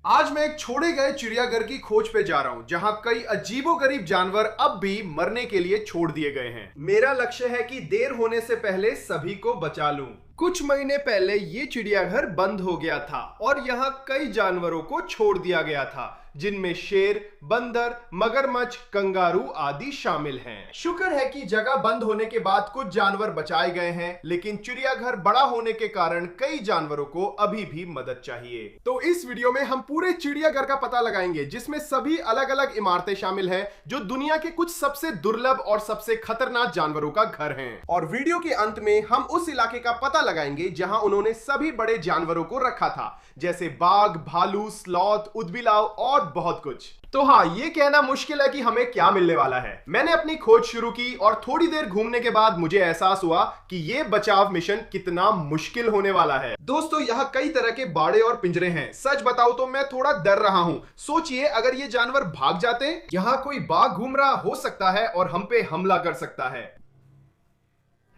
आज मैं एक छोड़े गए चिड़ियाघर की खोज पे जा रहा हूं, जहां कई अजीबोगरीब जानवर अब भी मरने के लिए छोड़ दिए गए हैं। मेरा लक्ष्य है कि देर होने से पहले सभी को बचा लूं। कुछ महीने पहले ये चिड़ियाघर बंद हो गया था और यहाँ कई जानवरों को छोड़ दिया गया था, जिनमें शेर, बंदर, मगरमच्छ, कंगारू आदि शामिल हैं। शुक्र है कि जगह बंद होने के बाद कुछ जानवर बचाए गए हैं, लेकिन चिड़ियाघर बड़ा होने के कारण कई जानवरों को अभी भी मदद चाहिए। तो इस वीडियो में हम पूरे चिड़ियाघर का पता लगाएंगे, जिसमें सभी अलग अलग इमारतें शामिल हैं, जो दुनिया के कुछ सबसे दुर्लभ और सबसे खतरनाक जानवरों का घर हैं। और वीडियो के अंत में हम उस इलाके का पता लगाएंगे जहां उन्होंने सभी बड़े जानवरों को रखा था, जैसे बाघ, भालू, स्लॉथ, ऊदबिलाव और बहुत कुछ। तो हाँ, ये कहना मुश्किल है कि हमें क्या मिलने वाला है। मैंने अपनी खोज शुरू की और थोड़ी देर घूमने के बाद मुझे एहसास हुआ कि ये बचाव मिशन कितना मुश्किल होने वाला है। दोस्तों, यहाँ कई तरह के बाड़े और पिंजरे हैं। सच बताऊं तो मैं थोड़ा डर रहा हूं। सोचिए, अगर ये जानवर भाग जाते, यहाँ कोई बाघ घूम रहा हो सकता है और हम पे हमला कर सकता है।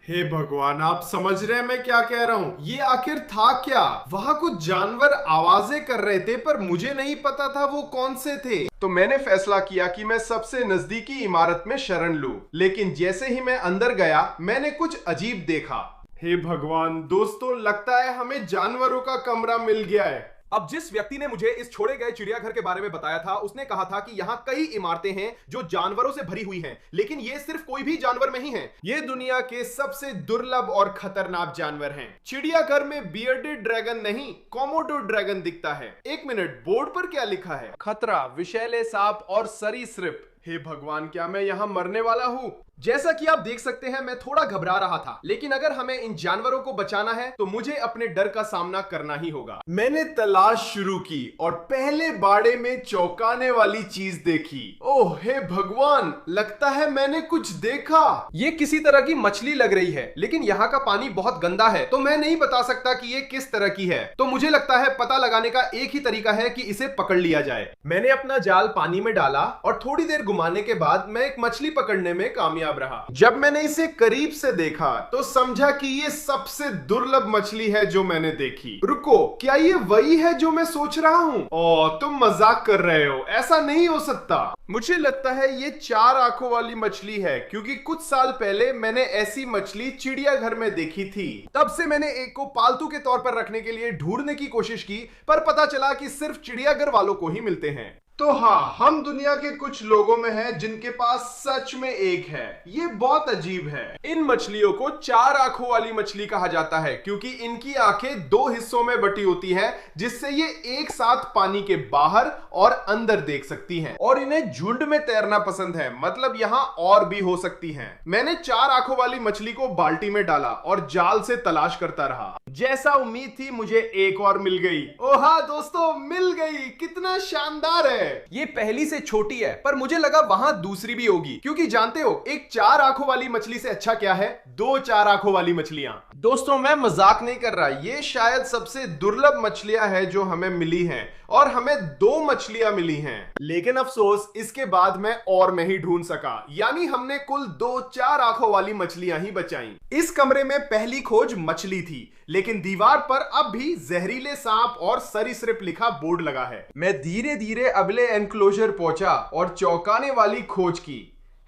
हे भगवान, आप समझ रहे हैं मैं क्या कह रहा हूं? ये आखिर था क्या? वहां कुछ जानवर आवाजें कर रहे थे, पर मुझे नहीं पता था वो कौन से थे। तो मैंने फैसला किया कि मैं सबसे नजदीकी इमारत में शरण लूं। लेकिन जैसे ही मैं अंदर गया, मैंने कुछ अजीब देखा। हे भगवान दोस्तों, लगता है हमें जानवरों का कमरा मिल गया है। अब जिस व्यक्ति ने मुझे इस छोड़े गए चिड़ियाघर के बारे में बताया था, उसने कहा था कि यहाँ कई इमारतें हैं जो जानवरों से भरी हुई हैं, लेकिन ये सिर्फ कोई भी जानवर नहीं है। ये दुनिया के सबसे दुर्लभ और खतरनाक जानवर हैं। चिड़ियाघर में बियर्डेड ड्रैगन नहीं, कोमोडो ड्रैगन दिखता है। एक मिनट, बोर्ड पर क्या लिखा है? खतरा, विषैले सांप और सरीसृप। हे भगवान, क्या मैं यहाँ मरने वाला हूँ? जैसा कि आप देख सकते हैं, मैं थोड़ा घबरा रहा था, लेकिन अगर हमें इन जानवरों को बचाना है तो मुझे अपने डर का सामना करना ही होगा। मैंने तलाश शुरू की और पहले बाड़े में चौंकाने वाली चीज देखी। ओह हे भगवान, लगता है मैंने कुछ देखा। ये किसी तरह की मछली लग रही है, लेकिन यहाँ का पानी बहुत गंदा है, तो मैं नहीं बता सकता कि ये किस तरह की है। तो मुझे लगता है पता लगाने का एक ही तरीका है कि इसे पकड़ लिया जाए। मैंने अपना जाल पानी में डाला और थोड़ी देर घुमाने के बाद मैं एक मछली पकड़ने में कामयाब रहा। जब मैंने इसे करीब से देखा तो समझा कि ये सबसे दुर्लभ मछली है जो मैंने देखी। रुको, क्या ये वही है जो मैं सोच रहा हूँ? ओह, तुम मजाक कर रहे हो, ऐसा नहीं हो सकता। मुझे लगता है ये 4 आंखों वाली मछली है, क्योंकि कुछ साल पहले मैंने ऐसी मछली चिड़ियाघर में देखी थी। तब से मैंने एक को पालतू के तौर पर रखने के लिए ढूंढने की कोशिश की, पर पता चला कि सिर्फ चिड़ियाघर वालों को ही मिलते हैं। तो हाँ, हम दुनिया के कुछ लोगों में हैं जिनके पास सच में एक है। ये बहुत अजीब है। इन मछलियों को 4 आंखों वाली मछली कहा जाता है, क्योंकि इनकी आंखें 2 हिस्सों में बटी होती हैं, जिससे ये एक साथ पानी के बाहर और अंदर देख सकती हैं। और इन्हें झुंड में तैरना पसंद है, मतलब यहाँ और भी हो सकती हैं। मैंने 4 आंखों वाली मछली को बाल्टी में डाला और जाल से तलाश करता रहा। जैसा उम्मीद थी, मुझे एक और मिल गई। ओह हाँ दोस्तों, मिल गई। कितना शानदार है। ये पहली से छोटी है, पर मुझे लगा वहां दूसरी भी होगी, क्योंकि जानते हो, एक 4 आंखों वाली मछली से अच्छा क्या है? 2 4 आंखों वाली मछलियां। दोस्तों, मैं मजाक नहीं कर रहा, ये शायद सबसे दुर्लभ मछलियां हैं जो हमें मिली हैं, और हमें 2 मछलियां मिली हैं। लेकिन अफसोस, इसके बाद मैं और नहीं ढूंढ सका, यानी हमने कुल 2 4 आंखों वाली मछलियां ही बचाई। इस कमरे में पहली खोज मछली थी, लेकिन दीवार पर अब भी जहरीले सांप और सरीसृप लिखा बोर्ड लगा है। मैं धीरे धीरे अगले एनक्लोजर पहुंचा और चौंकाने वाली खोज की।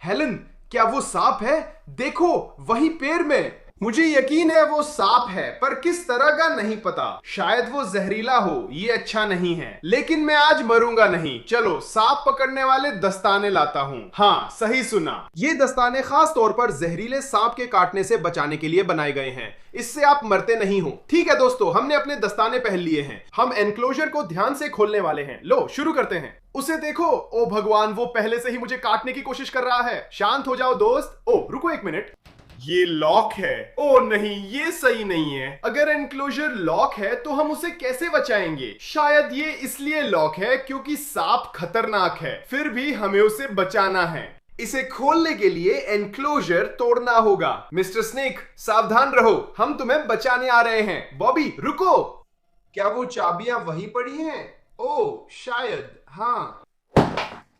हेलन, क्या वो सांप है? देखो, वही पेड़ में। मुझे यकीन है वो सांप है, पर किस तरह का नहीं पता। शायद वो जहरीला हो, ये अच्छा नहीं है। लेकिन मैं आज मरूंगा नहीं। चलो, सांप पकड़ने वाले दस्ताने लाता हूँ। हाँ, सही सुना। ये दस्ताने खास तौर पर जहरीले सांप के काटने से बचाने के लिए बनाए गए हैं। इससे आप मरते नहीं हो। ठीक है दोस्तों, हमने अपने दस्ताने पहन लिए हैं। हम एनक्लोजर को ध्यान से खोलने वाले हैं। लो, शुरू करते हैं। उसे देखो। ओ भगवान, वो पहले से ही मुझे काटने की कोशिश कर रहा है। शांत हो जाओ दोस्त। ओ रुको एक मिनट, ये लॉक है। ओ नहीं, ये सही नहीं है। अगर एनक्लोजर लॉक है तो हम उसे कैसे बचाएंगे? शायद ये इसलिए लॉक है क्योंकि सांप खतरनाक है। फिर भी हमें उसे बचाना है। इसे खोलने के लिए एनक्लोजर तोड़ना होगा। मिस्टर स्नेक, सावधान रहो, हम तुम्हें बचाने आ रहे हैं। बॉबी, रुको। क्या वो चाबियां वहीं पड़ी हैं? ओ शायद, हाँ।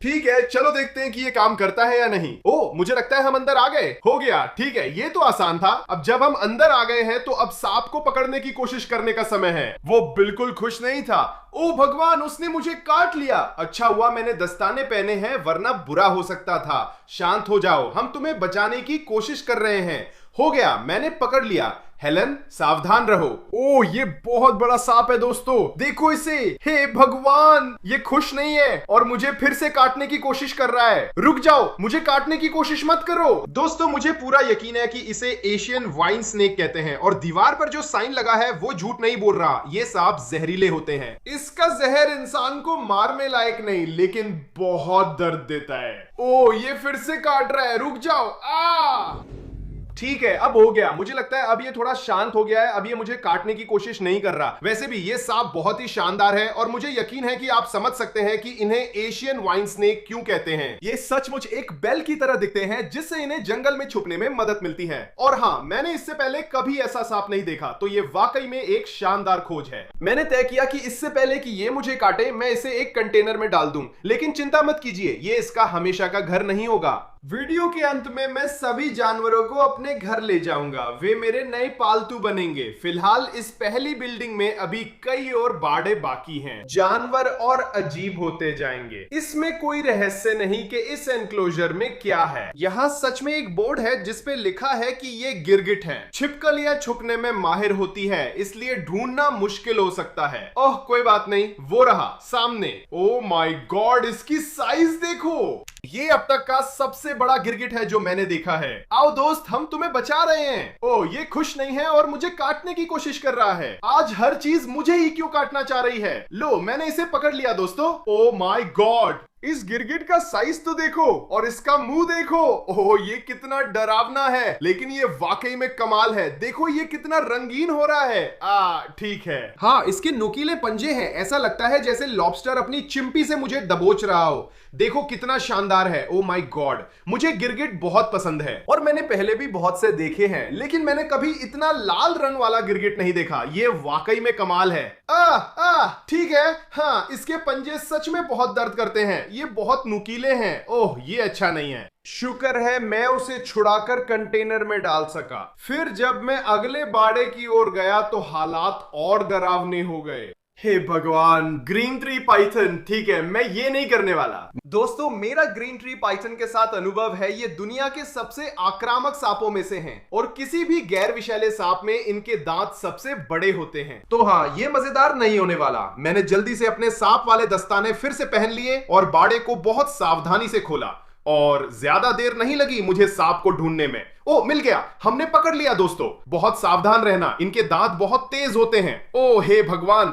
ठीक है, चलो देखते हैं कि ये काम करता है या नहीं। ओ, मुझे लगता है हम अंदर आ गए। हो गया, ठीक है, ये तो आसान था। अब जब हम अंदर आ गए हैं तो अब सांप को पकड़ने की कोशिश करने का समय है। वो बिल्कुल खुश नहीं था। ओ भगवान, उसने मुझे काट लिया। अच्छा हुआ मैंने दस्ताने पहने हैं, वरना बुरा हो सकता था। शांत हो जाओ, हम तुम्हें बचाने की कोशिश कर रहे हैं। हो गया, मैंने पकड़ लिया। हेलन, सावधान रहो। ओ, ये बहुत बड़ा सांप है दोस्तों, देखो इसे। हे भगवान, ये खुश नहीं है और मुझे फिर से काटने की कोशिश कर रहा है। रुक जाओ, मुझे काटने की कोशिश मत करो। दोस्तों, मुझे पूरा यकीन है कि इसे एशियन वाइन स्नेक कहते हैं और दीवार पर जो साइन लगा है वो झूठ नहीं बोल रहा। ये सांप जहरीले होते हैं। इसका जहर इंसान को मारने लायक नहीं, लेकिन बहुत दर्द देता है। ओ, ये फिर से काट रहा है। रुक जाओ। ठीक है, अब हो गया। मुझे लगता है अब ये थोड़ा शांत हो गया है। अब ये मुझे काटने की कोशिश नहीं कर रहा। वैसे भी ये सांप बहुत ही शानदार है और मुझे यकीन है कि आप समझ सकते हैं कि इन्हें एशियन वाइन स्नेक क्यों कहते हैं। ये सचमुच एक बेल की तरह दिखते हैं, जिससे इन्हें जंगल में छुपने में मदद मिलती है। और हाँ, मैंने इससे पहले कभी ऐसा सांप नहीं देखा, तो ये वाकई में एक शानदार खोज है। मैंने तय किया कि इससे पहले कि ये मुझे काटे, मैं इसे एक कंटेनर में डाल दूं। लेकिन चिंता मत कीजिए, ये इसका हमेशा का घर नहीं होगा। वीडियो के अंत में मैं सभी जानवरों को अपने घर ले जाऊंगा। वे मेरे नए पालतू बनेंगे। फिलहाल इस पहली बिल्डिंग में अभी कई और बाड़े बाकी हैं। जानवर और अजीब होते जाएंगे। इसमें कोई रहस्य नहीं कि इस एनक्लोजर में क्या है। यहाँ सच में एक बोर्ड है जिस पे लिखा है कि ये गिरगिट है। छिपकलियां छुपने में माहिर होती है, इसलिए ढूंढना मुश्किल हो सकता है। ओह, कोई बात नहीं, वो रहा सामने। ओ माय गॉड, इसकी साइज देखो। ये अब तक का सबसे बड़ा गिरगिट है जो मैंने देखा है। आओ दोस्त, हम तुम्हें बचा रहे हैं। ओ, ये खुश नहीं है और मुझे काटने की कोशिश कर रहा है। आज हर चीज मुझे ही क्यों काटना चाह रही है। लो, मैंने इसे पकड़ लिया दोस्तों। ओ माय गॉड, इस गिरगिट का साइज तो देखो और इसका मुंह देखो। ओह, ये कितना डरावना है, लेकिन ये वाकई में कमाल है। देखो ये कितना रंगीन हो रहा है। ठीक है। हाँ, इसके नुकीले पंजे हैं। ऐसा लगता है जैसे लॉबस्टर अपनी चिंपी से मुझे दबोच रहा हो। देखो कितना शानदार है। ओ माय गॉड, मुझे गिरगिट बहुत पसंद है और मैंने पहले भी बहुत से देखे हैं, लेकिन मैंने कभी इतना लाल रंग वाला गिरगिट नहीं देखा। ये वाकई में कमाल है। ठीक है। हाँ, इसके पंजे सच में बहुत दर्द करते हैं। ये बहुत नुकीले हैं। ओह, ये अच्छा नहीं है। शुक्र है मैं उसे छुड़ाकर कंटेनर में डाल सका। फिर जब मैं अगले बाड़े की ओर गया तो हालात और डरावने हो गए। हे भगवान, ग्रीन ट्री पाइथन। ठीक है, मैं ये नहीं करने वाला। दोस्तों, मेरा ग्रीन ट्री पाइथन के साथ अनुभव है। ये दुनिया के सबसे आक्रामक सांपों में से हैं और किसी भी गैर विषैले सांप में इनके दांत सबसे बड़े होते हैं। तो हाँ, ये मजेदार नहीं होने वाला। मैंने जल्दी से अपने सांप वाले दस्ताने फिर से पहन लिए और बाड़े को बहुत सावधानी से खोला और ज्यादा देर नहीं लगी मुझे सांप को ढूंढने में। ओ, मिल गया, हमने पकड़ लिया दोस्तों। बहुत सावधान रहना, इनके दांत बहुत तेज होते हैं। ओ हे भगवान,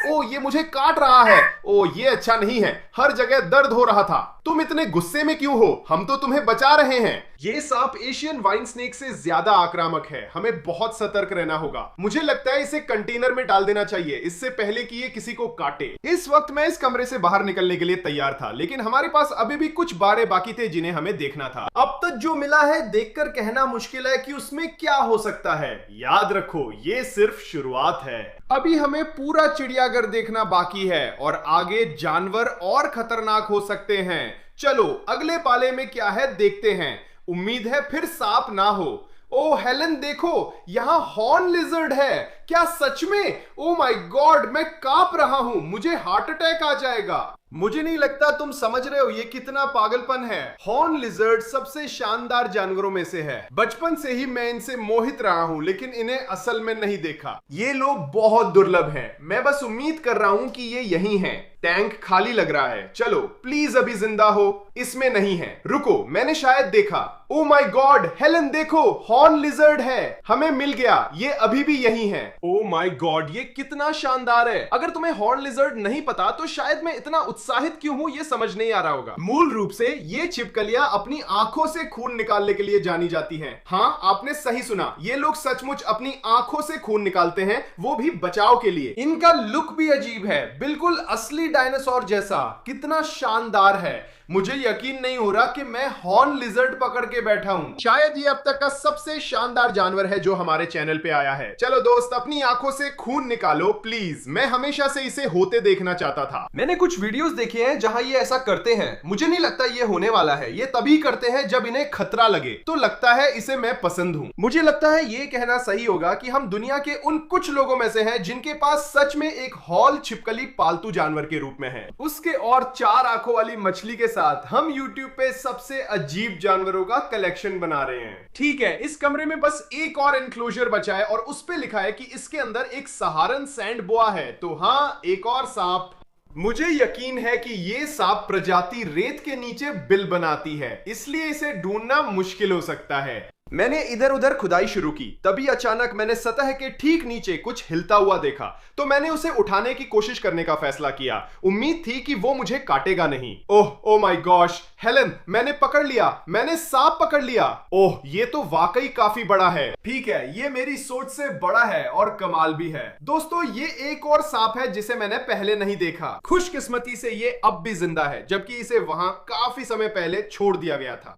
ओ ये मुझे काट रहा है। ओ, ये अच्छा नहीं है, हर जगह दर्द हो रहा था। तुम इतने गुस्से में क्यों हो? हम तो तुम्हें बचा रहे हैं। ये सांप एशियन वाइन स्नेक से ज्यादा आक्रामक है। हमें बहुत सतर्क रहना होगा। मुझे लगता है इसे कंटेनर में डाल देना चाहिए, इससे पहले कि ये किसी को काटे। इस वक्त मैं इस कमरे से बाहर निकलने के लिए तैयार था, लेकिन हमारे पास अभी भी कुछ बाड़े बाकी थे जिन्हें हमें देखना था। अब तक जो मिला है देखकर कहना मुश्किल है कि उसमें क्या हो सकता है। याद रखो, ये सिर्फ शुरुआत है। अभी हमें पूरा चिड़ियाघर देखना बाकी है और आगे जानवर और खतरनाक हो सकते हैं। चलो अगले पाले में क्या है देखते हैं। उम्मीद है फिर सांप ना हो। ओ हेलन, देखो यहाँ हॉर्न लिजर्ड है। क्या सच में? ओ माय गॉड, मैं कांप रहा हूं। मुझे हार्ट अटैक आ जाएगा। मुझे नहीं लगता तुम समझ रहे हो ये कितना पागलपन है। हॉर्न लिजर्ड सबसे शानदार जानवरों में से है। बचपन से ही मैं इनसे मोहित रहा हूं, लेकिन इन्हें असल में नहीं देखा। ये लोग बहुत दुर्लभ हैं। मैं बस उम्मीद कर रहा हूं कि ये यही हैं। टैंक खाली लग रहा है। चलो प्लीज अभी जिंदा हो। इसमें नहीं है। रुको, मैंने शायद देखा। ओ माय गॉड, हेलन देखो, हॉर्न लिजर्ड है। हमें मिल गया। ये अभी भी यही है। ओ माय गॉड, ये कितना शानदार है। अगर तुम्हें हॉर्न लिजर्ड नहीं पता तो शायद मैं इतना उत्साहित क्यों हूं ये समझ नहीं आ रहा होगा। मूल रूप से ये छिपकलियां अपनी आंखों से खून निकालने के लिए जानी जाती हैं। हाँ, आपने सही सुना, ये लोग सचमुच अपनी आंखों से खून निकालते हैं, वो भी बचाव के लिए। इनका लुक भी अजीब है, बिल्कुल असली डायनासोर जैसा। कितना शानदार है। मुझे यकीन नहीं हो रहा कि मैं हॉर्न लिजर्ड पकड़ के बैठा हूं। शायद ये अब तक का सबसे शानदार जानवर है जो हमारे चैनल पे आया है। चलो दोस्त, अपनी अपनी आंखों से खून निकालो प्लीज, मैं हमेशा से इसे होते देखना चाहता था। मैंने कुछ वीडियोस देखे हैं जहां ये ऐसा करते हैं। मुझे नहीं लगता ये होने वाला है। ये तभी करते हैं जब इन्हें खतरा लगे, तो लगता है इसे मैं पसंद हूं। मुझे लगता है ये कहना सही होगा कि हम दुनिया के उन कुछ लोगों में से हैं जिनके पास सच में एक हॉल छिपकली पालतू जानवर के रूप में है। उसके और 4 आंखों वाली मछली के साथ हम YouTube पे सबसे अजीब जानवरों का कलेक्शन बना रहे हैं। ठीक है, इस कमरे में बस एक और एनक्लोजर बचा है और उस पे लिखा है कि इसके अंदर एक सहारन सैंड बोआ है। तो हाँ, एक और सांप। मुझे यकीन है कि ये सांप प्रजाति रेत के नीचे बिल बनाती है, इसलिए इसे ढूंढना मुश्किल हो सकता है। मैंने इधर उधर खुदाई शुरू की, तभी अचानक मैंने सतह के ठीक नीचे कुछ हिलता हुआ देखा, तो मैंने उसे उठाने की कोशिश करने का फैसला किया। उम्मीद थी कि वो मुझे काटेगा नहीं। ओह माय गॉश, हेलन, मैंने पकड़ लिया, मैंने सांप पकड़ लिया। ओह, ये तो वाकई काफी बड़ा है। ठीक है, ये मेरी सोच से बड़ा है और कमाल भी है। दोस्तों, ये एक और सांप है जिसे मैंने पहले नहीं देखा। खुशकिस्मती से ये अब भी जिंदा है, जबकि इसे वहां काफी समय पहले छोड़ दिया गया था।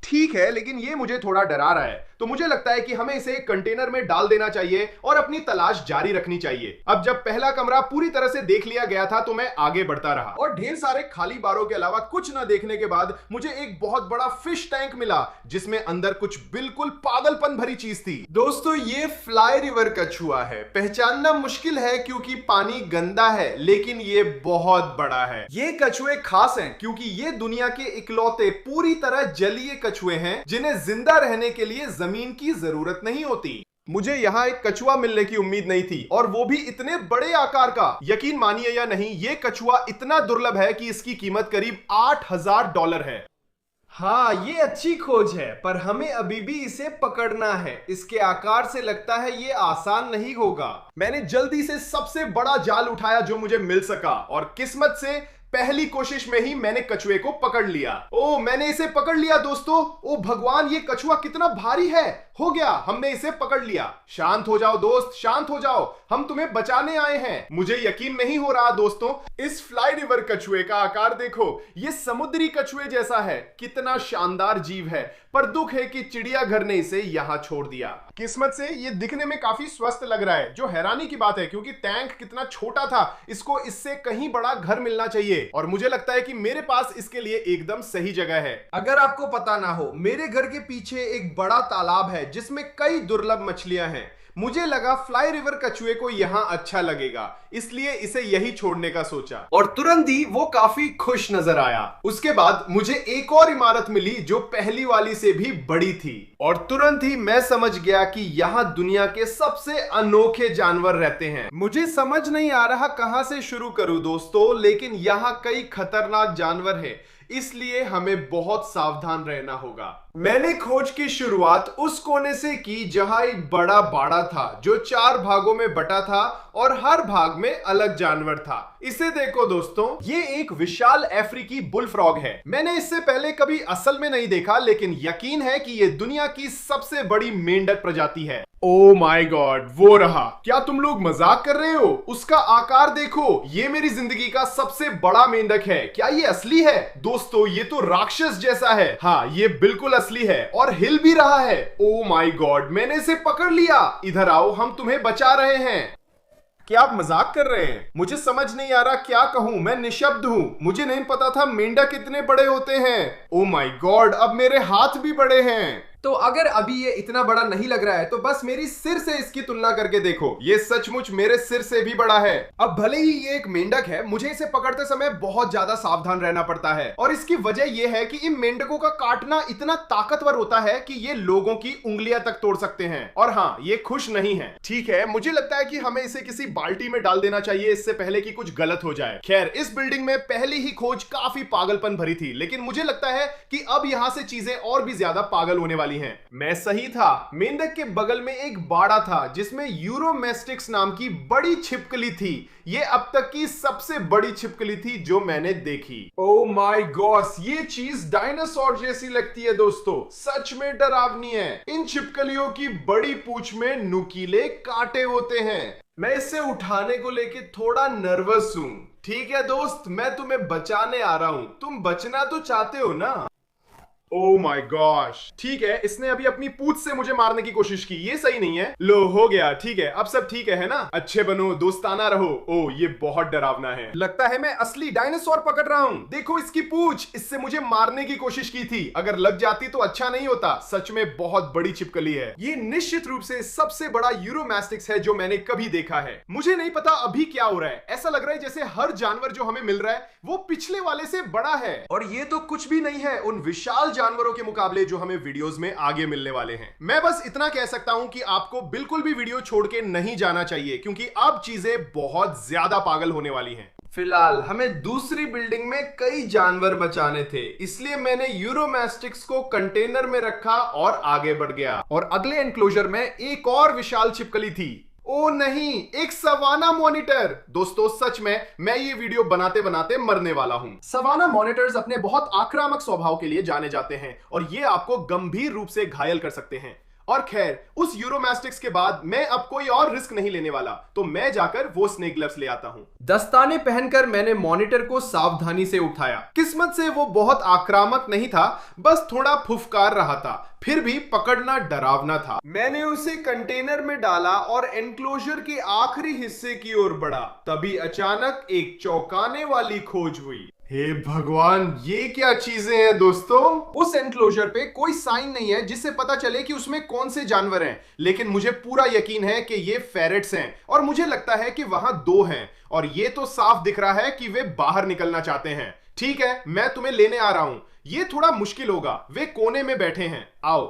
ठीक है, लेकिन ये मुझे थोड़ा डरा रहा है, तो मुझे लगता है कि हमें इसे एक कंटेनर में डाल देना चाहिए और अपनी तलाश जारी रखनी चाहिए। अब जब पहला कमरा पूरी तरह से देख लिया गया था तो मैं आगे बढ़ता रहा और ढेर सारे खाली बारों के अलावा कुछ न देखने के बाद मुझे एक बहुत बड़ा फिश टैंक मिला जिसमें अंदर कुछ बिल्कुल पागलपन भरी चीज थी। दोस्तों, ये फ्लाई रिवर कछुआ है। पहचानना मुश्किल है क्योंकि पानी गंदा है, लेकिन ये बहुत बड़ा है। ये कछुए खास हैं क्योंकि ये दुनिया के इकलौते पूरी तरह जलीय कछुए हैं जिन्हें जिंदा रहने के लिए जमीन की जरूरत नहीं होती। मुझे यहाँ एक कछुआ मिलने की उम्मीद नहीं थी, और वो भी इतने बड़े आकार का। यकीन मानिए या नहीं, ये कछुआ इतना दुर्लभ है कि इसकी कीमत करीब $8,000 है। हाँ, ये अच्छी खोज है, पर हमें अभी भी इसे पकड़ना है। इसके आकार से लगता है ये आसान नहीं होगा। मैंने जल्दी से सबसे बड़ा जाल उठाया जो मुझे मिल सका, और किस्मत से पहली कोशिश में ही मैंने कछुए को पकड़ लिया। ओ, मैंने इसे पकड़ लिया दोस्तों। ओ भगवान, ये कछुआ कितना भारी है। हो गया, हमने इसे पकड़ लिया। शांत हो जाओ दोस्त, शांत हो जाओ, हम तुम्हें बचाने आए हैं। मुझे यकीन नहीं हो रहा दोस्तों, इस फ्लाई रिवर कछुए का आकार देखो, ये समुद्री कछुए जैसा है। कितना शानदार जीव है, पर दुख है कि चिड़ियाघर ने इसे यहां छोड़ दिया। किस्मत से ये दिखने में काफी स्वस्थ लग रहा है, जो हैरानी की बात है क्योंकि टैंक कितना छोटा था। इसको इससे कहीं बड़ा घर मिलना चाहिए, और मुझे लगता है कि मेरे पास इसके लिए एकदम सही जगह है। अगर आपको पता ना हो, मेरे घर के पीछे एक बड़ा तालाब है जिसमें कई दुर्लभ मछलियां हैं। मुझे लगा फ्लाई रिवर कछुए को यहां अच्छा लगेगा, इसलिए इसे यही छोड़ने का सोचा, और तुरंत ही वो काफी खुश नजर आया। उसके बाद मुझे एक और इमारत मिली जो पहली वाली से भी बड़ी थी, और तुरंत ही मैं समझ गया कि यहाँ दुनिया के सबसे अनोखे जानवर रहते हैं। मुझे समझ नहीं आ रहा कहां से शुरू करूं दोस्तों, लेकिन यहाँ कई खतरनाक जानवर हैं, इसलिए हमें बहुत सावधान रहना होगा। मैंने खोज की शुरुआत उस कोने से की जहां एक बड़ा बाड़ा था जो 4 भागों में बटा था और हर भाग में अलग जानवर था। इसे देखो दोस्तों, ये एक विशाल अफ्रीकी बुल फ्रॉग है। मैंने इससे पहले कभी असल में नहीं देखा, लेकिन यकीन है कि ये दुनिया की सबसे बड़ी मेंढक प्रजाति है। ओ माय गॉड, वो रहा। क्या तुम लोग मजाक कर रहे हो? उसका आकार देखो, ये मेरी जिंदगी का सबसे बड़ा मेंढक है। क्या ये असली है? दोस्तों, ये तो राक्षस जैसा है। हाँ, ये बिल्कुल असली है और हिल भी रहा है। ओ माय गॉड, मैंने इसे पकड़ लिया। इधर आओ, हम तुम्हें बचा रहे हैं। क्या आप मजाक कर रहे हैं? मुझे समझ नहीं आ रहा क्या कहूं, मैं निशब्द हूं। मुझे नहीं पता था मेंढक इतने बड़े होते हैं। ओ माय गॉड, अब मेरे हाथ भी बड़े हैं। तो अगर अभी ये इतना बड़ा नहीं लग रहा है तो बस मेरी सिर से इसकी तुलना करके देखो, ये सचमुच मेरे सिर से भी बड़ा है। अब भले ही ये एक मेंढक है, मुझे इसे पकड़ते समय बहुत ज्यादा सावधान रहना पड़ता है, और इसकी वजह यह है कि इन मेंढकों का काटना इतना ताकतवर होता है कि ये लोगों की उंगलियां तक तोड़ सकते हैं। और हाँ, ये खुश नहीं है। ठीक है, मुझे लगता है कि हमें इसे किसी बाल्टी में डाल देना चाहिए इससे पहले कि कुछ गलत हो जाए। खैर, इस बिल्डिंग में पहली ही खोज काफी पागलपन भरी थी, लेकिन मुझे लगता है कि अब यहां से चीजें और भी ज्यादा पागल होने वाली हैं। मैं सही था। मेंढक के बगल में एक बाड़ा था जिसमें यूरोमेस्टिक्स नाम की बड़ी छिपकली थी। ये अब तक की सबसे बड़ी छिपकली थी जो मैंने देखी। ओह माय गॉड, ये चीज डायनासोर जैसी लगती है दोस्तों, सच में डरावनी है। इन छिपकलियों की बड़ी पूंछ में नुकीले कांटे होते हैं। मैं इसे उठाने को लेके थोड़ा नर्वस हूं। ठीक है दोस्त, मैं तुम्हें बचाने आ रहा हूं। तुम बचना तो चाहते हो ना? ओ माय गॉश, ठीक है, इसने अभी अपनी पूंछ से मुझे मारने की कोशिश की, ये सही नहीं है। लो, हो गया, ठीक है, अब सब ठीक है ना? अच्छे बनो, दोस्ताना रहो। ओ, ये बहुत डरावना है, लगता है मैं असली डायनासोर पकड़ रहा हूँ। देखो इसकी पूंछ, इससे मुझे मारने की कोशिश की थी, अगर लग जाती तो अच्छा नहीं होता। सच में बहुत बड़ी छिपकली है। ये निश्चित रूप से सबसे बड़ा यूरोमैस्टिक्स है जो मैंने कभी देखा है। मुझे नहीं पता अभी क्या हो रहा है, ऐसा लग रहा है जैसे हर जानवर जो हमें मिल रहा है वो पिछले वाले से बड़ा है, और ये तो कुछ भी नहीं है उन विशाल जानवरों के मुकाबले जो हमें वीडियोस में आगे मिलने वाले हैं। मैं बस इतना कह सकता हूं कि आपको बिल्कुल भी वीडियो छोड़ के नहीं जाना चाहिए, क्योंकि अब चीजें बहुत ज्यादा पागल होने वाली हैं। फिलहाल हमें दूसरी बिल्डिंग में कई जानवर बचाने थे, इसलिए मैंने यूरोमैस्टिक्स को कंटेनर में रखा और आगे बढ़ गया। और अगले एनक्लोजर में एक और विशाल छिपकली थी। ओ नहीं, एक सवाना मॉनिटर। दोस्तों सच में मैं ये वीडियो बनाते बनाते मरने वाला हूं। सवाना मॉनिटर्स अपने बहुत आक्रामक स्वभाव के लिए जाने जाते हैं और ये आपको गंभीर रूप से घायल कर सकते हैं। और खैर, उस यूरोमैस्टिक्स के बाद मैं अब कोई और रिस्क नहीं लेने वाला, तो मैं जाकर वो स्नेक ग्लव्स ले आता हूं। दस्ताने पहनकर मैंने मॉनिटर को सावधानी से उठाया। किस्मत से वो बहुत आक्रामक नहीं था, बस थोड़ा फुफकार रहा था, फिर भी पकड़ना डरावना था। मैंने उसे कंटेनर में डाला और एनक्लोजर के आखिरी हिस्से की ओर बढ़ा। तभी अचानक एक चौंकाने वाली खोज हुई। हे भगवान, ये क्या चीजें हैं दोस्तों? उस एनक्लोजर पे कोई साइन नहीं है जिससे पता चले कि उसमें कौन से जानवर हैं, लेकिन मुझे पूरा यकीन है कि ये फेरेट्स हैं, और मुझे लगता है कि वहां दो हैं, और ये तो साफ दिख रहा है कि वे बाहर निकलना चाहते हैं। ठीक है, मैं तुम्हें लेने आ रहा हूं। ये थोड़ा मुश्किल होगा, वे कोने में बैठे हैं। आओ।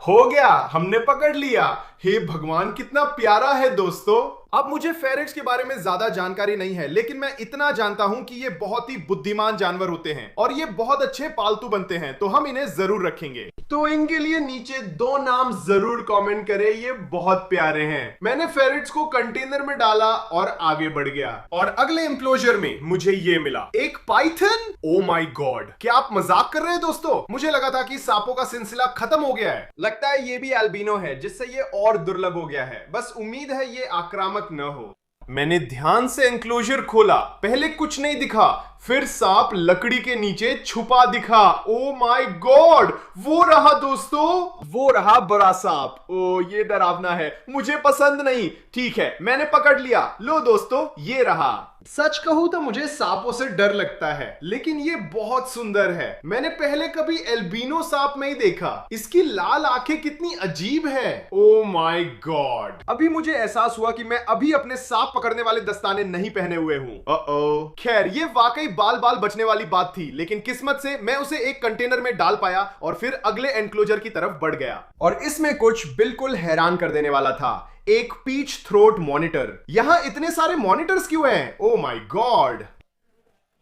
हो गया, हमने पकड़ लिया। हे भगवान, कितना प्यारा है दोस्तों। अब मुझे फेरेट्स के बारे में ज्यादा जानकारी नहीं है, लेकिन मैं इतना जानता हूं कि ये बहुत ही बुद्धिमान जानवर होते हैं और ये बहुत अच्छे पालतू बनते हैं, तो हम इन्हें जरूर रखेंगे। तो इनके लिए नीचे 2 नाम जरूर कमेंट करें, ये बहुत प्यारे हैं। मैंने फेरेट्स को कंटेनर में डाला और आगे बढ़ गया, और अगले एनक्लोजर में मुझे ये मिला, एक पाइथन। ओ माय गॉड, क्या आप मजाक कर रहे हैं दोस्तों? मुझे लगा था कि सांपों का सिलसिला खत्म हो गया है। लगता है ये भी एल्बिनो है, जिससे ये और दुर्लभ हो गया है। बस उम्मीद है ये आक्रामक न हो। मैंने ध्यान से एनक्लोजर खोला, पहले कुछ नहीं दिखा, फिर सांप लकड़ी के नीचे छुपा दिखा। ओ माय गॉड, वो रहा दोस्तों, वो रहा बड़ा सांप। ओ, ये डरावना है, मुझे पसंद नहीं। ठीक है, मैंने पकड़ लिया। लो दोस्तों, ये रहा। सच कहूं तो मुझे सांपों से डर लगता है, लेकिन ये बहुत सुंदर है। मैंने पहले कभी एल्बिनो सांप नहीं देखा। इसकी लाल आंखें कितनी अजीब है। ओ माय गॉड, अभी मुझे एहसास हुआ कि मैं अभी अपने सांप पकड़ने वाले दस्ताने नहीं पहने हुए हूं। खैर, ये वाकई बाल बाल बचने वाली बात थी, लेकिन किस्मत से मैं उसे एक कंटेनर में डाल पाया और फिर अगले एनक्लोजर की तरफ बढ़ गया। और इसमें कुछ बिल्कुल हैरान कर देने वाला था, एक पीच थ्रोट मॉनिटर। यहां इतने सारे मॉनिटर्स क्यों हैं? ओ माय गॉड,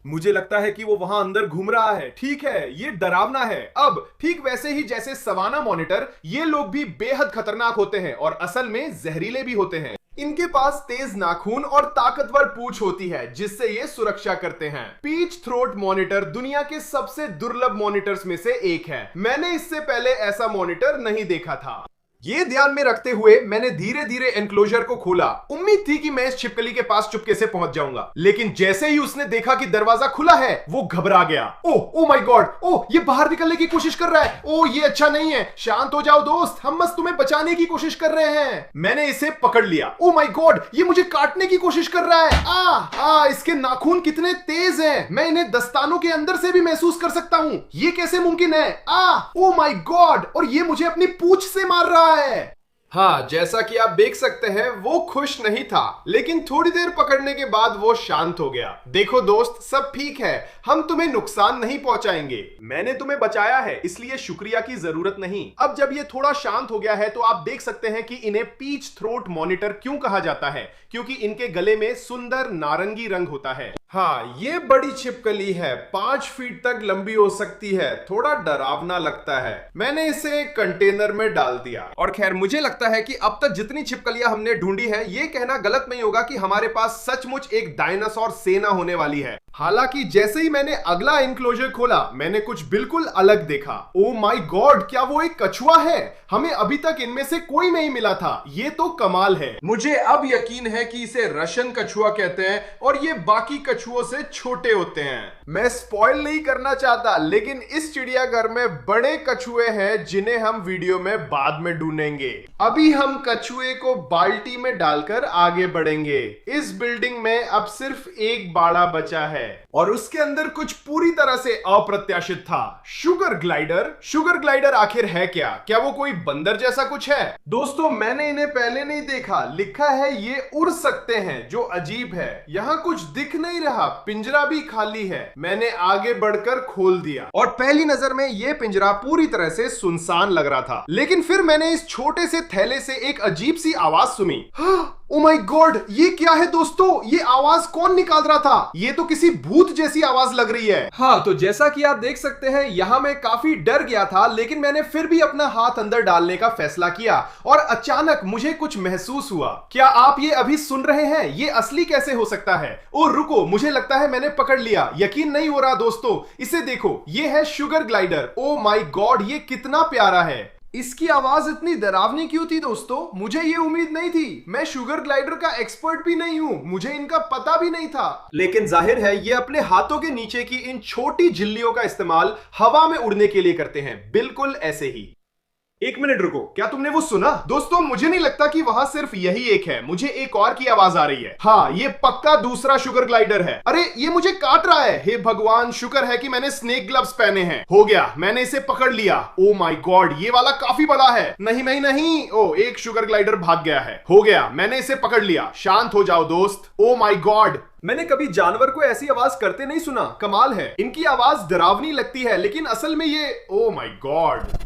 मुझे लगता है कि वो वहां अंदर घूम रहा है। ठीक है, ये डरावना है। अब ठीक वैसे ही जैसे सवाना मॉनिटर, ये लोग भी बेहद खतरनाक होते हैं और असल में जहरीले भी होते हैं। इनके पास तेज नाखून और ताकतवर पूंछ होती है, जिससे ये सुरक्षा करते हैं। पीच थ्रोट मॉनिटर दुनिया के सबसे दुर्लभ मॉनिटर्स में से एक है। मैंने इससे पहले ऐसा मॉनिटर नहीं देखा था। ये ध्यान में रखते हुए मैंने धीरे धीरे एनक्लोजर को खोला। उम्मीद थी कि मैं इस छिपकली के पास चुपके से पहुंच जाऊंगा, लेकिन जैसे ही उसने देखा कि दरवाजा खुला है, वो घबरा गया। ओ माय गॉड, ये बाहर निकलने की कोशिश कर रहा है। ये अच्छा नहीं है। शांत हो जाओ दोस्त, हम बस तुम्हें बचाने की कोशिश कर रहे हैं। मैंने इसे पकड़ लिया। ओ माय गॉड, ये मुझे काटने की कोशिश कर रहा है। इसके नाखून कितने तेज हैं। मैं इन्हें दस्तानों के अंदर से भी महसूस कर सकता हूं। ये कैसे मुमकिन है? ओ माय गॉड, और ये मुझे अपनी पूंछ से मार रहा है। हाँ, जैसा कि आप देख सकते हैं, वो खुश नहीं था, लेकिन थोड़ी देर पकड़ने के बाद वो शांत हो गया। देखो दोस्त, सब ठीक है, हम तुम्हें नुकसान नहीं पहुंचाएंगे। मैंने तुम्हें बचाया है, इसलिए शुक्रिया की जरूरत नहीं। अब जब ये थोड़ा शांत हो गया है, तो आप देख सकते हैं कि इन्हें पीच थ्रोट मॉनिटर क्यों कहा जाता है, क्योंकि इनके गले में सुंदर नारंगी रंग होता है। हाँ, ये बड़ी छिपकली है, 5 फीट तक लंबी हो सकती है। थोड़ा डरावना लगता है। मैंने इसे एक कंटेनर में डाल दिया। और खैर, मुझे लगता है कि अब तक जितनी छिपकलियां हमने ढूंढी हैं, ये कहना गलत नहीं होगा कि हमारे पास सचमुच एक डायनासोर सेना होने वाली है। हालांकि जैसे ही मैंने अगला एनक्लोजर खोला मैंने कुछ बिल्कुल अलग देखा। ओ माय गॉड, क्या वो एक कछुआ है? हमें अभी तक इनमें से कोई नहीं मिला था। ये तो कमाल है। मुझे अब यकीन है कि इसे रशियन कछुआ कहते हैं और ये बाकी कछुओं से छोटे होते हैं। मैं स्पॉइल नहीं करना चाहता, लेकिन इस चिड़ियाघर में बड़े कछुए हैं जिन्हें हम वीडियो में बाद में ढूंढेंगे। अभी हम कछुए को बाल्टी में डालकर आगे बढ़ेंगे। इस बिल्डिंग में अब सिर्फ एक बाड़ा बचा है और उसके अंदर कुछ पूरी तरह से अप्रत्याशित था। Sugar glider. शुगर ग्लाइडर आखिर है क्या? क्या वो कोई बंदर जैसा कुछ है? दोस्तों, मैंने इन्हें पहले नहीं देखा। लिखा है ये उड़ सकते हैं, जो अजीब है। यहाँ कुछ दिख नहीं रहा, पिंजरा भी खाली है। मैंने आगे बढ़कर खोल दिया और पहली नजर में ये पिंजरा पूरी तरह से सुनसान लग रहा था। लेकिन फिर मैंने इस छोटे से थैले से एक अजीब सी आवाज सुनी। ओ माय गॉड, ये क्या है दोस्तों? ये आवाज कौन निकाल रहा था? ये तो किसी भूत जैसी आवाज लग रही है। हाँ, तो जैसा कि आप देख सकते हैं यहाँ मैं काफी डर गया था, लेकिन मैंने फिर भी अपना हाथ अंदर डालने का फैसला किया और अचानक मुझे कुछ महसूस हुआ। क्या आप ये अभी सुन रहे हैं? ये असली कैसे हो सकता है? ओ रुको, मुझे लगता है मैंने पकड़ लिया। यकीन नहीं हो रहा दोस्तों, इसे देखो, ये है sugar glider. Oh my God, ये कितना प्यारा है। इसकी आवाज इतनी डरावनी क्यों थी दोस्तों? मुझे ये उम्मीद नहीं थी। मैं शुगर ग्लाइडर का एक्सपर्ट भी नहीं हूं, मुझे इनका पता भी नहीं था। लेकिन जाहिर है ये अपने हाथों के नीचे की इन छोटी झिल्लियों का इस्तेमाल हवा में उड़ने के लिए करते हैं, बिल्कुल ऐसे ही। एक मिनट रुको, क्या तुमने वो सुना? दोस्तों, मुझे नहीं लगता कि वहां सिर्फ यही एक है। मुझे एक और की आवाज आ रही है। हाँ, ये पक्का दूसरा शुगर ग्लाइडर है। अरे, ये मुझे काट रहा है। हे भगवान, शुक्र है कि मैंने स्नेक ग्लव्स पहने हैं। हो गया, मैंने इसे पकड़ लिया। ओ माय गॉड, ये वाला काफी बड़ा है। नहीं नहीं नहीं, ओ एक शुगर ग्लाइडर भाग गया है। हो गया, मैंने इसे पकड़ लिया। शांत हो जाओ दोस्त। ओ माय गॉड, मैंने कभी जानवर को ऐसी आवाज करते नहीं सुना। कमाल है। इनकी आवाज डरावनी लगती है, लेकिन असल में ये, ओ माय गॉड।